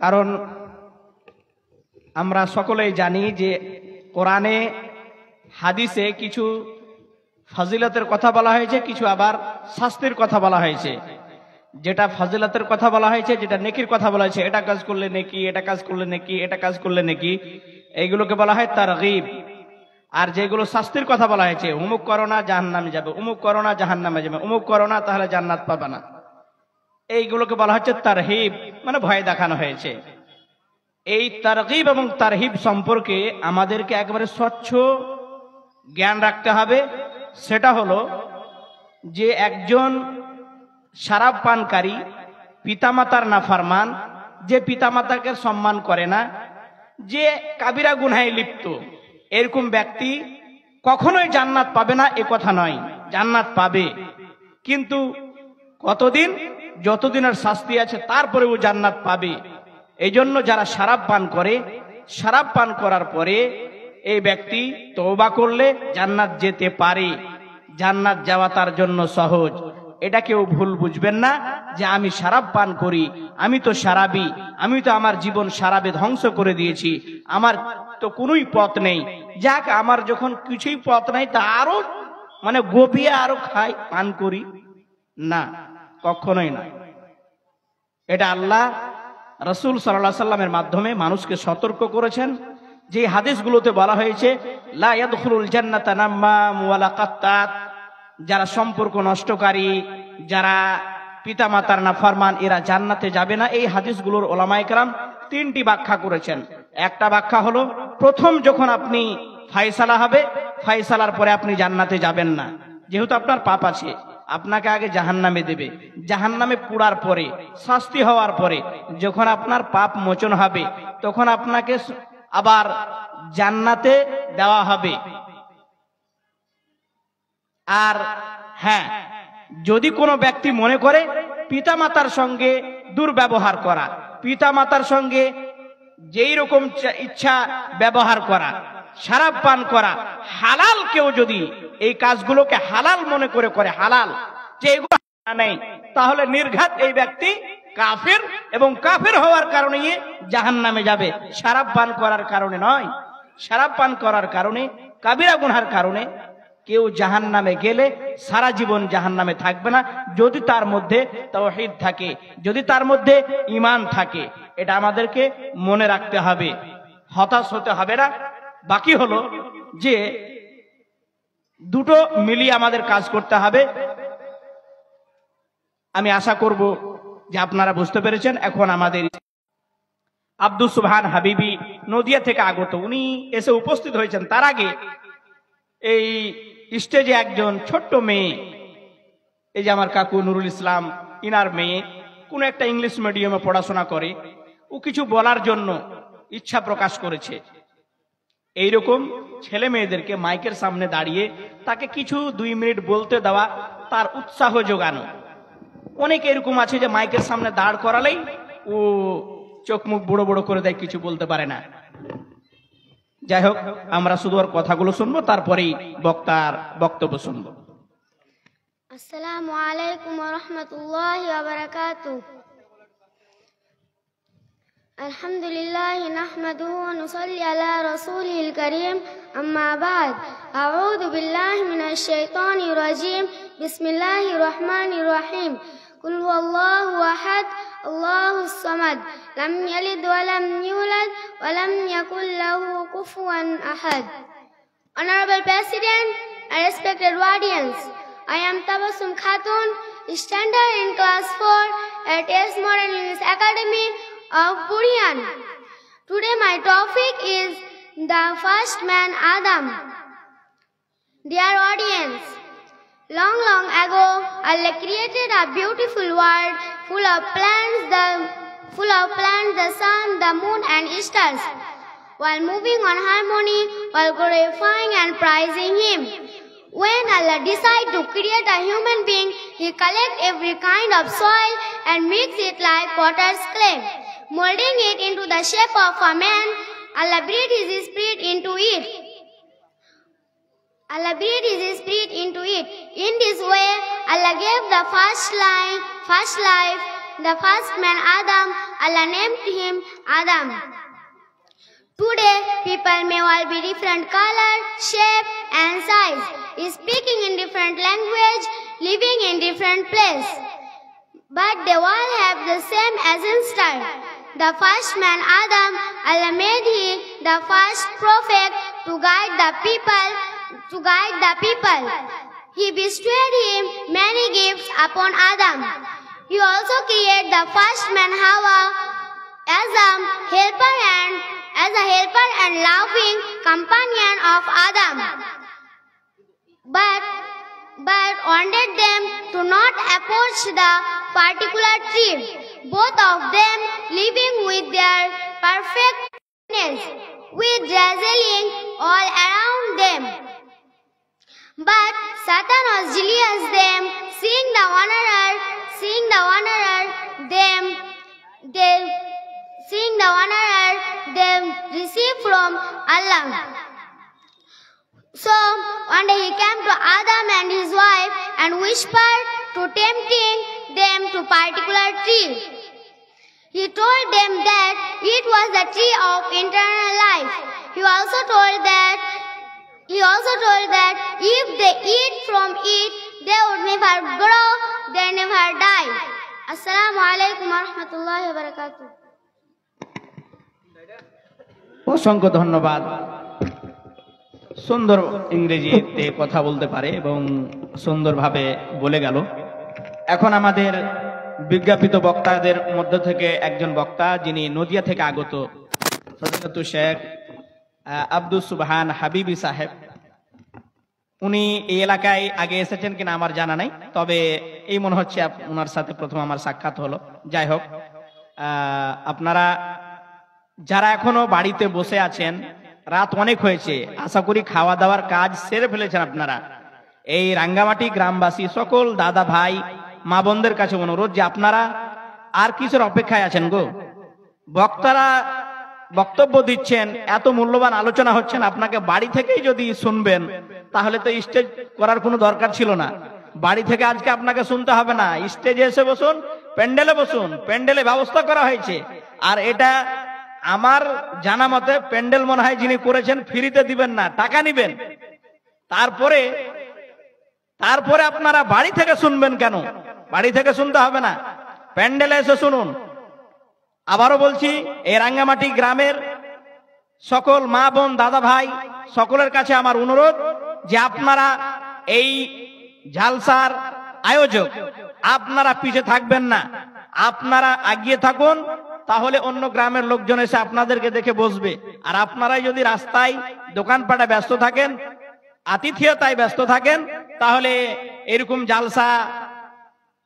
কারণ আমরা সকলেই জানি যে কোরআনে হাদিসে কিছু ফাজিলতের কথা বলা হয়েছে, কিছু আবার শাস্তির কথা বলা হয়েছে। যেটা ফাজিলতের কথা বলা হয়েছে, যেটা নেকির কথা বলা হয়েছে, এটা কাজ করলে নেকি, এটা কাজ করলে নেকি, এটা কাজ করলে নেকি, এইগুলোকে বলা হয় তারগীব। আর যেগুলো শাস্তির কথা বলা হয়েছে, অমুক করো না জাহান্নামে যাবে, অমুক করো না জাহান্নামে যাবে, অমুক করো না তাহলে জান্নাত পাবে না, এইগুলোকে বলা হচ্ছে তারহিব, মানে ভয় দেখানো হয়েছে। এই তারগীব এবং তারহিব সম্পর্কে আমাদেরকে একেবারে স্বচ্ছ জ্ঞান রাখতে হবে। সেটা হলো যে একজন শরাব পানকারী, পিতামাতার নাফরমান, যে পিতামাতাকে সম্মান করে না, যে কাবিরা গুনাহে লিপ্ত, এরকম ব্যক্তি কখনোই জান্নাত পাবে না এ কথা নয়, জান্নাত পাবে। কিন্তু কতদিন? যতদিনের শাস্তি আছে তারপরেও জান্নাত পাবে। এই জন্য যারা শরাব পান করে, শরাব পান করার পরে এই ব্যক্তি তওবা করলে জান্নাত যেতে পারে, জান্নাত যাওয়া তার জন্য সহজ। এটা কেউ ভুল বুঝবেন না যে আমি শরাব পান করি, আমি তো শরাবী, আমি তো আমার জীবন শরাবে ধ্বংস করে দিয়েছি, আমার তো কোনোই পথ নেই। যাক, আমার যখন কিছুই পথ নাই তা আরো মানে গোপিয়ে আরো খাই, পান করি না, কখনোই না। এটা আল্লাহ রাসূল সাল্লাল্লাহু আলাইহি সাল্লামের মাধ্যমে মানুষকে সতর্ক করেছেন। যে হাদিসগুলোতে বলা হয়েছে লা ইয়াদখুলুল জান্নাতা নাম্মাম ওয়ালা কাত্তাত, যারা সম্পর্ক নষ্টকারী, যারা পিতামাতার নাফরমান, এরা জান্নাতে যাবে না। এই হাদিসগুলোর উলামায়ে কেরাম তিনটি ব্যাখ্যা করেছেন। একটা ব্যাখ্যা হলো, প্রথম যখন আপনি ফায়সালা হবে, ফায়সালার পরে আপনি জান্নাতে যাবেন না, যেহেতু আপনার পাপ আছে, আপনাকে আগে জাহান্নামে দেবে। জাহান্নামে পুড়ার পরে, শাস্তি হওয়ার পরে যখন আপনার পাপ মোচন হবে, তখন আপনাকে আবার জান্নাতে দেওয়া হবে। আর হ্যাঁ, যদি কোনো ব্যক্তি মনে করে পিতামাতার সঙ্গে দুর্ব্যবহার করা, পিতামাতার সঙ্গে যেই রকম ইচ্ছা ব্যবহার করা, শরাব পান করা, হালাল, কেউ যদি এই কাজগুলোকে হালাল মনে করে হালাল, যে এগুলো নেই, তাহলে নির্ঘাত এই ব্যক্তি কাফের, এবং কাফের হওয়ার কারণে জাহান্নামে যাবে, শরাব পান করার কারণে নয়। শরাব পান করার কারণে, কাবিরা গুনার কারণে কেউ জাহান্নামে গেলে সারা জীবন জাহান্নামে থাকবে না, যদি তার মধ্যে তাওহীদ থাকে, যদি তার মধ্যে ঈমান থাকে। এটা আমাদেরকে মনে রাখতে হবে, হতাশ হতে হবে না। বাকি হলো যে দুটো মিলিয়ে আমাদের কাজ করতে হবে। আমি আশা করব যে আপনারা বুঝতে পেরেছেন। এখন আমাদের আব্দুল সুবহান হাবিবি নদিয়া থেকে আগত, উনি এসে উপস্থিত হয়েছেন। তার আগে এই স্টেজে একজন ছোট্ট মেয়ে, এই যে আমার কাকু নুরুল ইসলাম, ইনার মেয়ে কোন একটা ইংলিশ মিডিয়ামে পড়াশোনা করে, ও কিছু বলার জন্য ইচ্ছা প্রকাশ করেছে। এইরকম ছেলে মেয়েদেরকে মাইকের সামনে দাঁড়িয়ে তাকে কিছু 2 মিনিট বলতে দেওয়া, তার উৎসাহ যোগানো। অনেক এরকম আছে যে মাইকের সামনে দাঁড় করালেই ও চোখ মুখ বড় বড় করে দেয়, কিছু বলতে পারে না। যাই হোক, আমরা শুধু আর কথাগুলো শুনবো, তারপরেই বক্তার বক্তব্য শুনবো। আসসালামু আলাইকুম ওয়া রাহমাতুল্লাহি ওয়া বারাকাতুহু। Alhamdulillah nahmaduhu wa nusalli ala rasulihil kareem amma ba'd. A'udhu billahi minash shaitanir rajim. Bismillahir rahmanir rahim. Qul huwallahu ahad, Allahus samad, lam yalid wa lam yulad wa lam yakul lahu kufuwan ahad. Honorable President and respected audience, I am Tabassum Khatun, standard in class 4 at S. Modern English Academy of Burian. Today my topic is the first man Adam. Dear audience, long ago Allah created a beautiful world full of plants, the sun, the moon and stars, while moving on harmony, while glorifying and praising Him. When Allah decided to create a human being, He collects every kind of soil and makes it like potter's clay, molding it into the shape of a man. Allah breathed His spirit into it. In this way, Allah gave the first life, the first man Adam. Allah named him Adam. Today, people may all be different color, shape and size, speaking in different language, living in different place, but they all have the same essence style. The first man Adam, Allah made him the first prophet to guide the people. He bestowed him many gifts upon Adam. He also created the first man Hawa as a helper and loving companion of Adam, but wanted them to not approach the particular tree, both of them living with their perfectness, with dazzling all around them. But Satan was jealous them, seeing the wanderer they received from Allah. So one day he came to Adam and his wife and whispered to tempting them to particular tree. He told them that it was the tree of eternal life. He also told that if they eat from it, they would never grow, they never die. Assalamu alaikum wa rahmatullahi wa barakatuh. অসংখ্য ধন্যবাদ। সুন্দর ইংরেজিতে কথা বলতে পারে এবং সুন্দরভাবে বলে গেল। এখন আমাদের বিজ্ঞাপিত বক্তাদের মধ্য থেকে একজন বক্তা, যিনি নদিয়া থেকে আগত, ফজিলাতু শেখ আব্দুস সুবহান হাবিবি সাহেব। উনি এই এলাকায় আগে এসেছেন কিনা আমার জানা নাই, তবে এই মনে হচ্ছে ওনার সাথে প্রথম আমার সাক্ষাৎ হলো। যাই হোক, আপনারা যারা এখনো বাড়িতে বসে আছেন, রাত অনেক হয়েছে, আশা করি খাওয়া দাওয়ার কাজ সেরে ফেলেছেন আপনারা। এই রাঙ্গামাটি গ্রামবাসী সকল দাদা ভাই মা বোনদের কাছে অনুরোধ যে আপনারা আর কিসের অপেক্ষায় আছেন গো? বক্তারা বক্তব্য দিচ্ছেন, এত মূল্যবান আলোচনা হচ্ছেন, আপনাকে বাড়ি থেকেই যদি শুনবেন তাহলে তো স্টেজ করার কোনো দরকার ছিল না। বাড়ি থেকে আজকে আপনাকে শুনতে হবে না, স্টেজে এসে বসুন, প্যান্ডেলে বসুন, প্যান্ডেলে ব্যবস্থা করা হয়েছে। আর এটা আমার জানা মতে প্যান্ডেল মনে হয় যিনি করেছেন ফ্রিতে দিবেন না, টাকা নিবেন। তারপরে আপনারা বাড়ি থেকে শুনবেন কেন? বাড়ি থেকে শুনতে হবে না, প্যান্ডেলে এসে শুনুন। আবারও বলছি, এই রাঙ্গামাটি গ্রামের সকল মা বোন দাদা ভাই সকলের কাছে আমার অনুরোধ যে আপনারা এই জালসার আয়োজক, আপনারা পিছে থাকবেন না, আপনারা এগিয়ে থাকুন। তাহলে অন্য গ্রামের লোকজন এসে আপনাদেরকে দেখে বসবে। আর আপনারাই যদি রাস্তায় দোকানপাটে ব্যস্ত থাকেন, আতিথেয়তায় ব্যস্ত থাকেন, তাহলে এরকম জালসা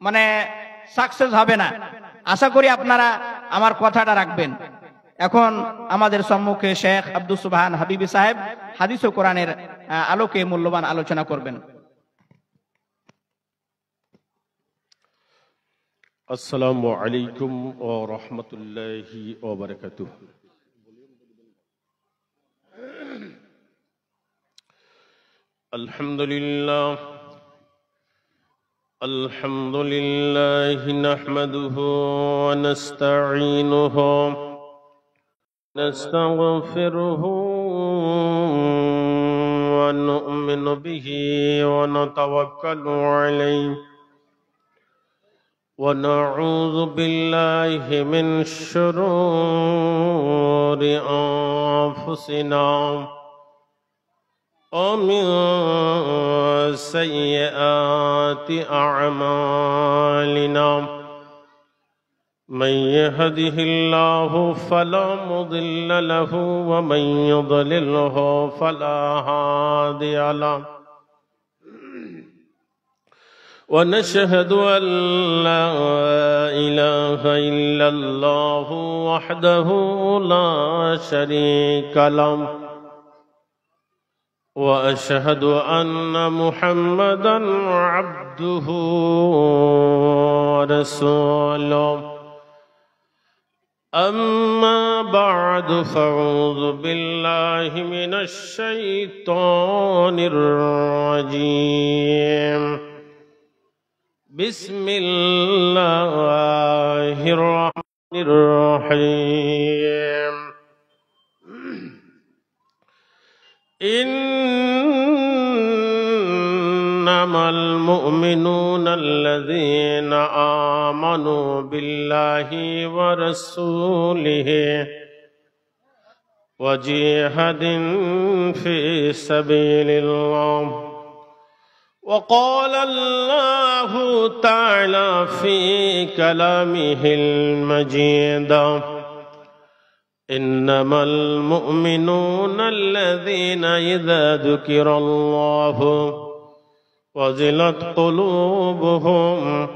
মানে সাকসেস হবে না। আশা করি আপনারা আমার কথাটা রাখবেন। এখন আমাদের সম্মুখে শেখ আব্দুস সুবহান হাবিবি সাহেব হাদিস ও কোরআনের আলোকে মূল্যবান আলোচনা করবেন। আসসালামু আলাইকুম ওয়া রাহমাতুল্লাহি ওয়া বারাকাতুহু। আলহামদুলিল্লাহ নাহমাদুহু ওয়া নাস্তাঈনুহু نستغفره ونؤمن به ونتوكل عليه ونعوذ بالله من شرور أنفسنا ومن سيئات أعمالنا من يهده الله فلا مضل له ومن يضلله فلا هادي له ونشهد أن لا إله إلا الله وحده لا شريك له وأشهد أن محمدا عبده ورسوله أما بعد فأعوذ بالله من الشيطان الرجيم بسم الله الرحمن الرحيم إنما المؤمنون الذين آمنوا بالله ورسوله وجاهد في سبيل الله وقال الله تعالى في كلامه المجيد إنما المؤمنون الذين إذا ذكر الله وجلت قلوبهم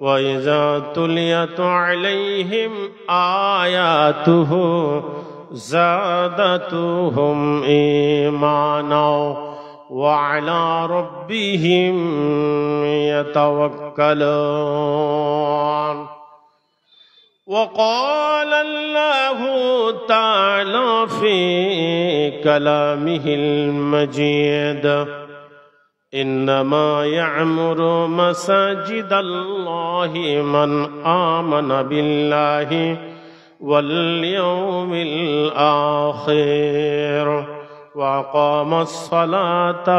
وإذا تليت عليهم آياته زادتهم إيمانا وعلى ربهم يتوكلون وقال الله تعالى في كلامه المجيد إنما يعمر مساجد الله من آمن بالله واليوم الآخر وأقام الصلاة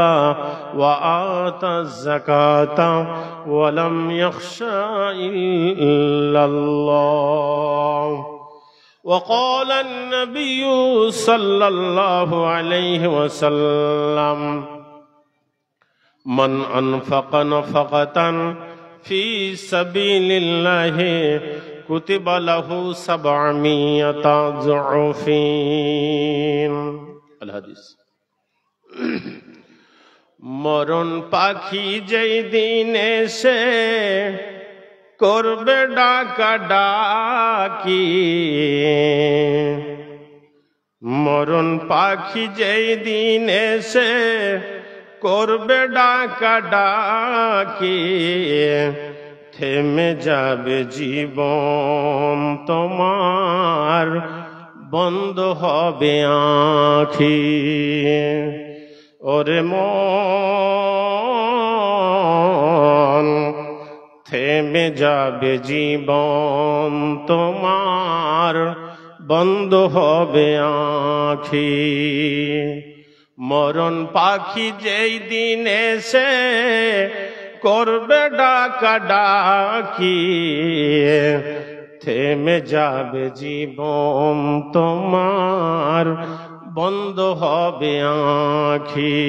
وآتى الزكاة ولم يخش إلا الله وقال النبي صلى الله عليه وسلم من أنفق نفقة في سبيل الله كتب له 700 ضعف الحديث মরণ পাখি যেই দিন এসে করবে ডাকা ডাকি মরণ পাখি যেই দিন এসে করবে ডাকা ডাকি থেমে যাবে জীবন তোমার বন্ধ হবে আঁখি ওরে মন থেমে যাবে জীবন তোমার বন্ধ হবে আঁখি মরণ পাখি যেই দিন এসে করবে ডাকা ডাকি থেমে যাবে জীবন তোমার বন্ধ হবে আঁখি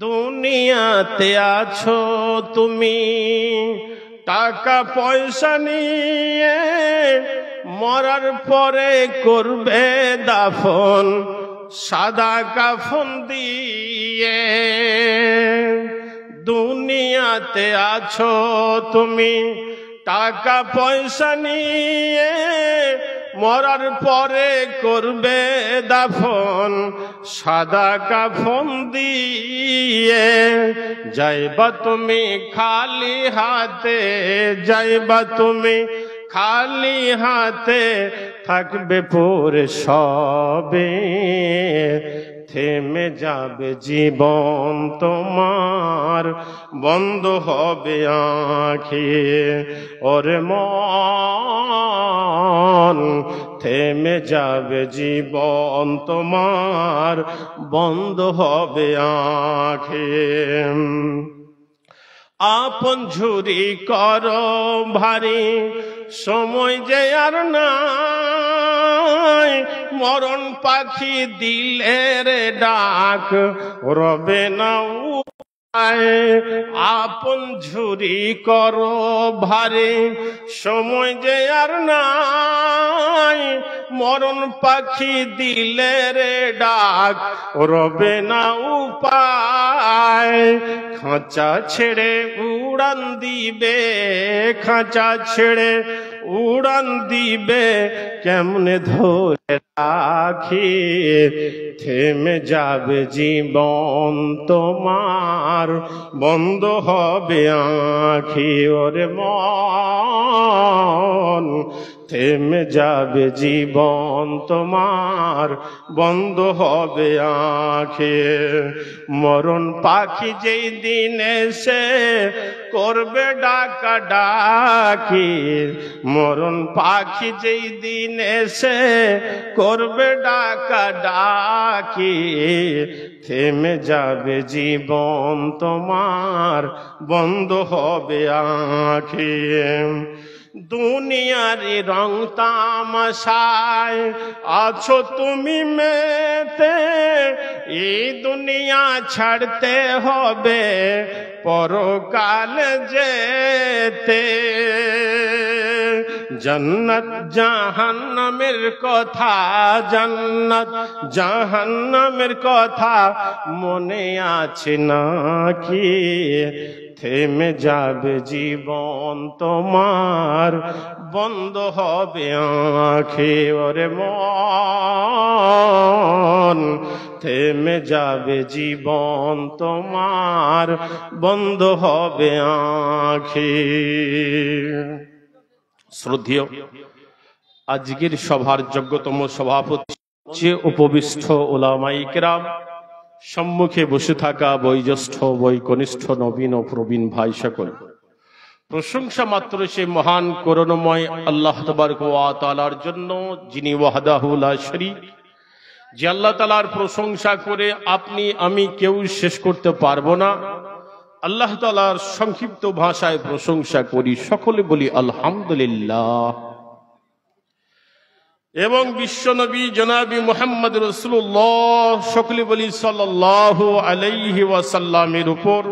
দুনিয়াতে আছো তুমি টাকা পয়সা নিয়ে মরার পরে করবে দাফন সাদা কাফন দিয়ে দুনিয়াতে আছো তুমি টাকা পয়সা নিয়ে মরার পরে করবে দাফন সাদা কাফন দিয়ে যাইবা তুমি খালি হাতে যাইবা তুমি খালি হাতে থাকবে পরে সবে থেমে যাবে জীবন তোমার বন্ধ হবে আঁখি ওরে মন থেমে যাবে জীবন তোমার, বন্ধ হবে আঁখে। আপন ঝুরি করো ভারী, সময় যে আর নাই, মরণ পাখি দিলের ডাক রবে না উপায়। আপন ঝুরি করো ভারী, সময় যে আর নাই, মরণ পাখি দিলের ডাক রবে না উপায়। খাঁচা ছেড়ে উড়ান দিবে, খাঁচা ছেড়ে উড়ান দিবে, কেমনে ধরে রাখি, থেমে যাবে জীবন তোমার, বন্ধ হবে আঁখি। ওরে মন, থেমে যাবে জীবন তোমার, বন্ধ হবে আঁখি। মরণ পাখি যেই দিন এসে করবে ডাকা ডাকি, মরণ পাখি যেই দিন এসে করবে ডাকা ডাকি, থেমে যাবে জীবন তোমার, বন্ধ হবে আঁখি। দুনিয়ারি রং তামাশায় আছো তুমি মেতে, এই দুনিয়া ছাড়তে হবে পরকাল যেতে। জান্নাত জাহান্নামের কথা, জান্নাত জাহান্নামের কথা মনে আছে নাকি, থেমে যাবে জীবন তোমার, বন্ধ হবে আঁখি। ওরে মন, থেমে যাবে জীবন তোমার, বন্ধ হবে আঁখি। শ্রদ্ধেয়, আজকের সভার যোগ্যতম সভাপতি উপবিষ্ট ওলামায়ে কেরাম, সম্মুখে বসে থাকা বয়োজ্যেষ্ঠ বয়োকনিষ্ঠ নবীন ও প্রবীণ ভাই সকল, প্রশংসা মাত্র সেই মহান করুণাময় আল্লাহ তাবারক ওয়া তাআলার জন্য, যিনি ওয়াহদাহু লা শারীক। যে আল্লাহ তাআলার প্রশংসা করে আপনি আমি কেউ শেষ করতে পারবো না। আল্লাহ তাআলার সংক্ষিপ্ত ভাষায় প্রশংসা করি, সকলে বলি আলহামদুলিল্লাহ। এবং বিশ্বনবী জনাবি মুহাম্মদ রাসূলুল্লাহ, সকলে বলি সাল্লাল্লাহু আলাইহি ওয়াসাল্লামের উপর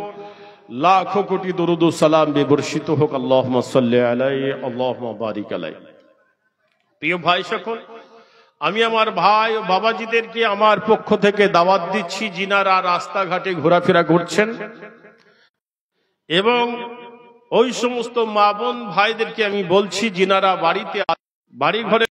লাখো কোটি দরুদ ও সালাম বর্ষিত হোক। আল্লাহুম্মা সাল্লি আলাইহি, আল্লাহুম্মা বারিক আলাইহি। প্রিয় ভাই সকল, আমি আমার ভাই ও বাবাজিদেরকে আমার পক্ষ থেকে দাওয়াত দিচ্ছি, যিনারা রাস্তাঘাটে ঘোরাফেরা করছেন, এবং ওই সমস্ত মা বোন ভাইদেরকে আমি বলছি যিনারা বাড়ি ঘরে